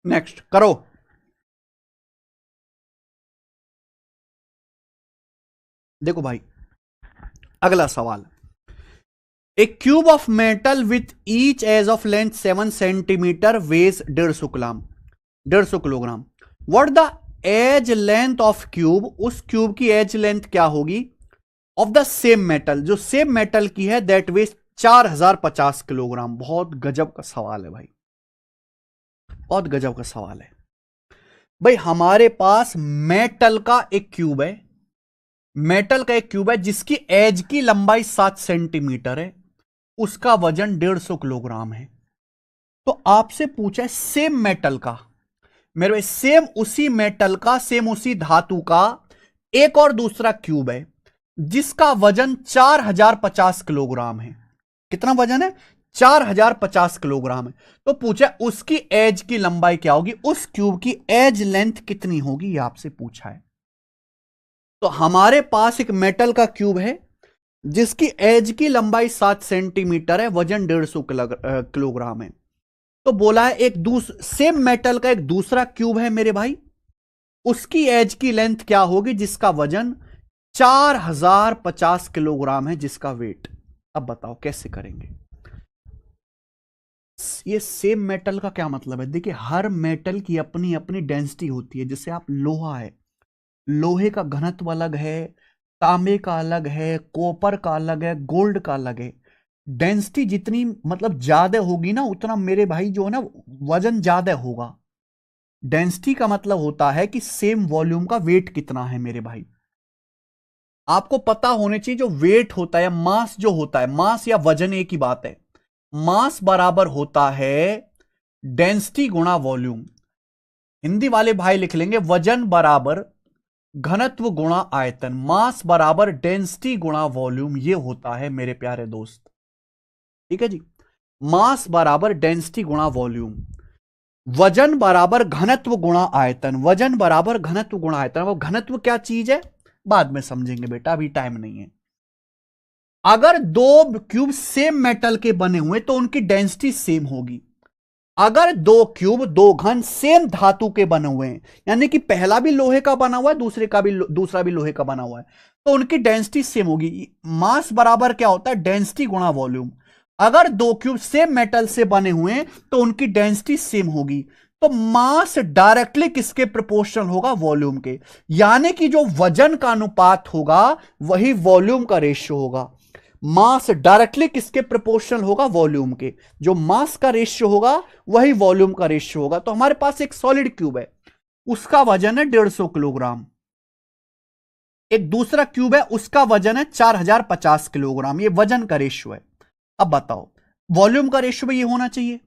नेक्स्ट करो। देखो भाई अगला सवाल, a cube of metal with each edge of length 7 centimetre weighs 150 gram, 150 kilogram. What the edge length of cube, उस क्यूब की एज लेंथ क्या होगी? ऑफ द सेम मेटल, जो सेम मेटल की है, दैट वेज 4050 किलोग्राम। बहुत गजब का सवाल है भाई। बहुत गजब का सवाल है भाई। हमारे पास मेटल का एक क्यूब है, मेटल का एक क्यूब है जिसकी एज की लंबाई 7 सेंटीमीटर है, उसका वजन 150 किलोग्राम है। तो आपसे पूछा है सेम मेटल का, मेरे भाई सेम उसी मेटल का, सेम उसी धातु का एक और दूसरा क्यूब है जिसका वजन 4050 किलोग्राम है। कितना वजन है? 4050 किलोग्राम है। तो पूछा उसकी एज की लंबाई क्या होगी, उस क्यूब की एज लेंथ कितनी होगी, यह आपसे पूछा है। तो हमारे पास एक मेटल का क्यूब है जिसकी एज की लंबाई 7 सेंटीमीटर है, वजन 150 किलोग्राम है। तो बोला है एक सेम मेटल का एक दूसरा क्यूब है मेरे भाई, उसकी एज की लेंथ क्या होगी जिसका वजन 4050 किलोग्राम है, जिसका वेट। अब बताओ कैसे करेंगे। ये सेम मेटल का क्या मतलब है? देखिए हर मेटल की अपनी अपनी डेंसिटी होती है। जैसे आप लोहा है, लोहे का घनत्व अलग है, तांबे का अलग है, कॉपर का अलग है, गोल्ड का अलग है। डेंसिटी जितनी मतलब ज्यादा होगी ना, उतना मेरे भाई जो है ना वजन ज्यादा होगा। डेंसिटी का मतलब होता है कि सेम वॉल्यूम का वेट कितना है मेरे भाई। आपको पता होने चाहिए जो वेट होता है, मास जो होता है, मास या वजन एक ही बात है। मास बराबर होता है डेंसिटी गुणा वॉल्यूम। हिंदी वाले भाई लिख लेंगे वजन बराबर घनत्व गुणा आयतन, मास बराबर डेंसिटी गुणा वॉल्यूम। ये होता है मेरे प्यारे दोस्त, ठीक है जी। मास बराबर डेंसिटी गुणा वॉल्यूम, वजन बराबर घनत्व गुणा आयतन, वजन बराबर घनत्व गुणा आयतन। अब घनत्व क्या चीज है बाद में समझेंगे बेटा, अभी टाइम नहीं है। अगर दो क्यूब सेम मेटल के बने हुए तो उनकी डेंसिटी सेम होगी। अगर दो क्यूब, दो घन सेम धातु के बने हुए हैं, यानी कि पहला भी लोहे का बना हुआ है, दूसरा भी लोहे का बना हुआ है, तो उनकी डेंसिटी सेम होगी। मास बराबर क्या होता है? डेंसिटी गुणा वॉल्यूम। अगर दो क्यूब सेम मेटल से बने हुए हैं तो उनकी डेंसिटी सेम होगी। तो मास डायरेक्टली किसके प्रोपोर्शनल होगा? वॉल्यूम के। यानी कि जो वजन का अनुपात होगा वही वॉल्यूम का रेशियो होगा। मास डायरेक्टली किसके प्रोपोर्शनल होगा? वॉल्यूम के। जो मास का रेशियो होगा वही वॉल्यूम का रेशियो होगा। तो हमारे पास एक सॉलिड क्यूब है, उसका वजन है 150 किलोग्राम। एक दूसरा क्यूब है, उसका वजन है 4050 किलोग्राम। ये वजन का रेशियो है। अब बताओ वॉल्यूम का रेशियो भी ये होना चाहिए।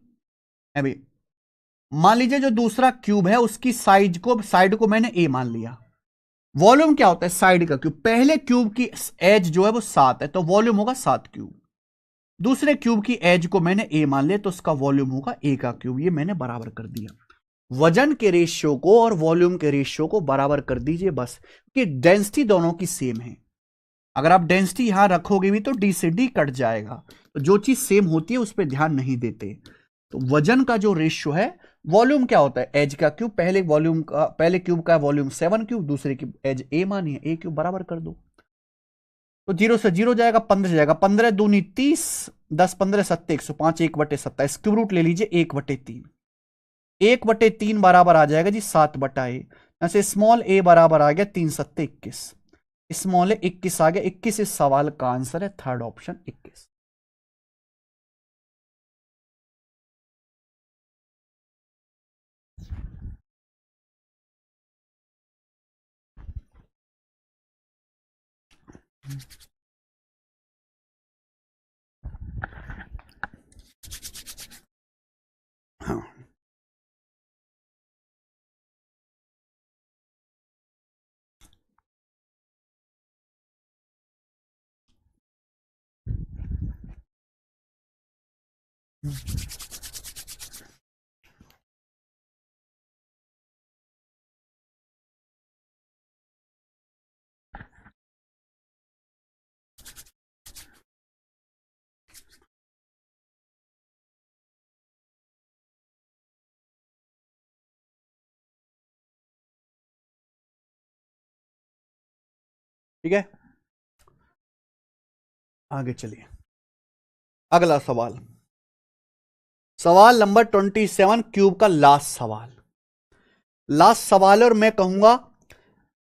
अभी मान लीजिए जो दूसरा क्यूब है उसकी साइड को मैंने ए मान लिया। वॉल्यूम क्या होता है? साइड का क्यूब। पहले क्यूब की एज जो है वो 7 है, तो वॉल्यूम होगा 7 क्यूब। दूसरे क्यूब की एज को मैंने ए मान लिया, तो उसका वॉल्यूम होगा ए का क्यूब। ये मैंने बराबर कर दिया। वजन के रेशियो को और वॉल्यूम के रेशियो को बराबर कर दीजिए बस, कि डेंसिटी दोनों की सेम है। अगर आप डेंसिटी यहां रखोगे भी तो डी से डी कट जाएगा। तो जो चीज सेम होती है उस पर ध्यान नहीं देते। तो वजन का जो रेशियो है, वॉल्यूम क्या होता है? एज का क्यूब। पहले क्यूब का वॉल्यूम 7 क्यूब, दूसरे की एज ए मानी है, ए क्यूब बराबर कर दो। तो 0 से 0 जाएगा, 15 जाएगा, 15 दूनी 30, 10 15 7 105, 1/27। क्यूब रूट ले लीजिए 1/3। 1/3 बराबर आ जाएगा जी 7/a। ऐसे स्मॉल ए बराबर आ गया 3 7 21। स्मॉल ए 21 आ गया। 21 इस सवाल का आंसर है, थर्ड ऑप्शन 21। हाँ ठीक है, आगे चलिए। अगला सवाल, सवाल नंबर 27, क्यूब का लास्ट सवाल। लास्ट सवाल, और मैं कहूंगा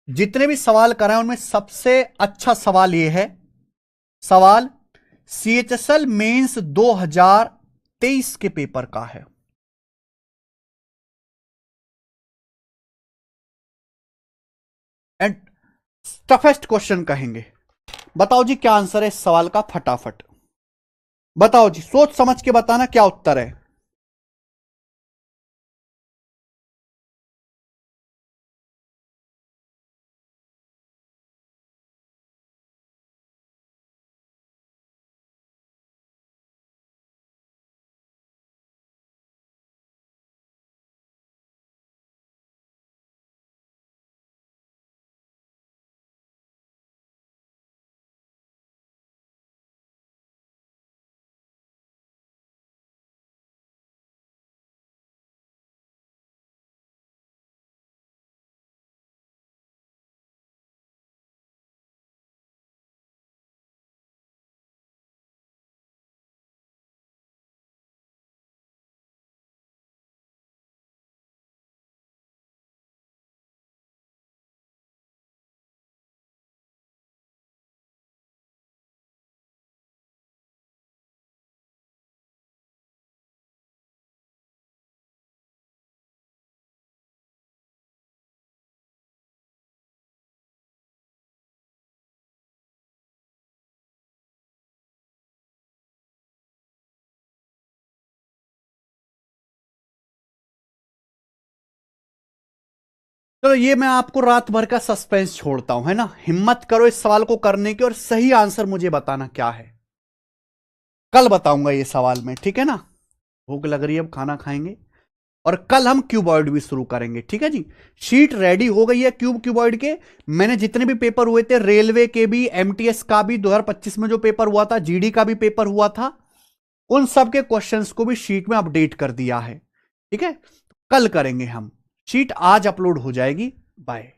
जितने भी सवाल कराए उनमें सबसे अच्छा सवाल यह है। सवाल CHSL मेंस 2023 के पेपर का है। टफेस्ट क्वेश्चन कहेंगे। बताओ जी क्या आंसर है इस सवाल का, फटाफट बताओ जी, सोच समझ के बताना क्या उत्तर है। चलो ये मैं आपको रात भर का सस्पेंस छोड़ता हूं, है ना। हिम्मत करो इस सवाल को करने की और सही आंसर मुझे बताना क्या है। कल बताऊंगा ये सवाल में, ठीक है ना। भूख लग रही है, अब खाना खाएंगे और कल हम क्यूबॉइड भी शुरू करेंगे, ठीक है जी। शीट रेडी हो गई है क्यूबॉइड के। मैंने जितने भी पेपर हुए थे, रेलवे के भी, एमटीएस का भी, 2025 में जो पेपर हुआ था, जीडी का भी पेपर हुआ था, उन सब के क्वेश्चंस को भी शीट में अपडेट कर दिया है, ठीक है। कल करेंगे हम, शीट आज अपलोड हो जाएगी। बाय।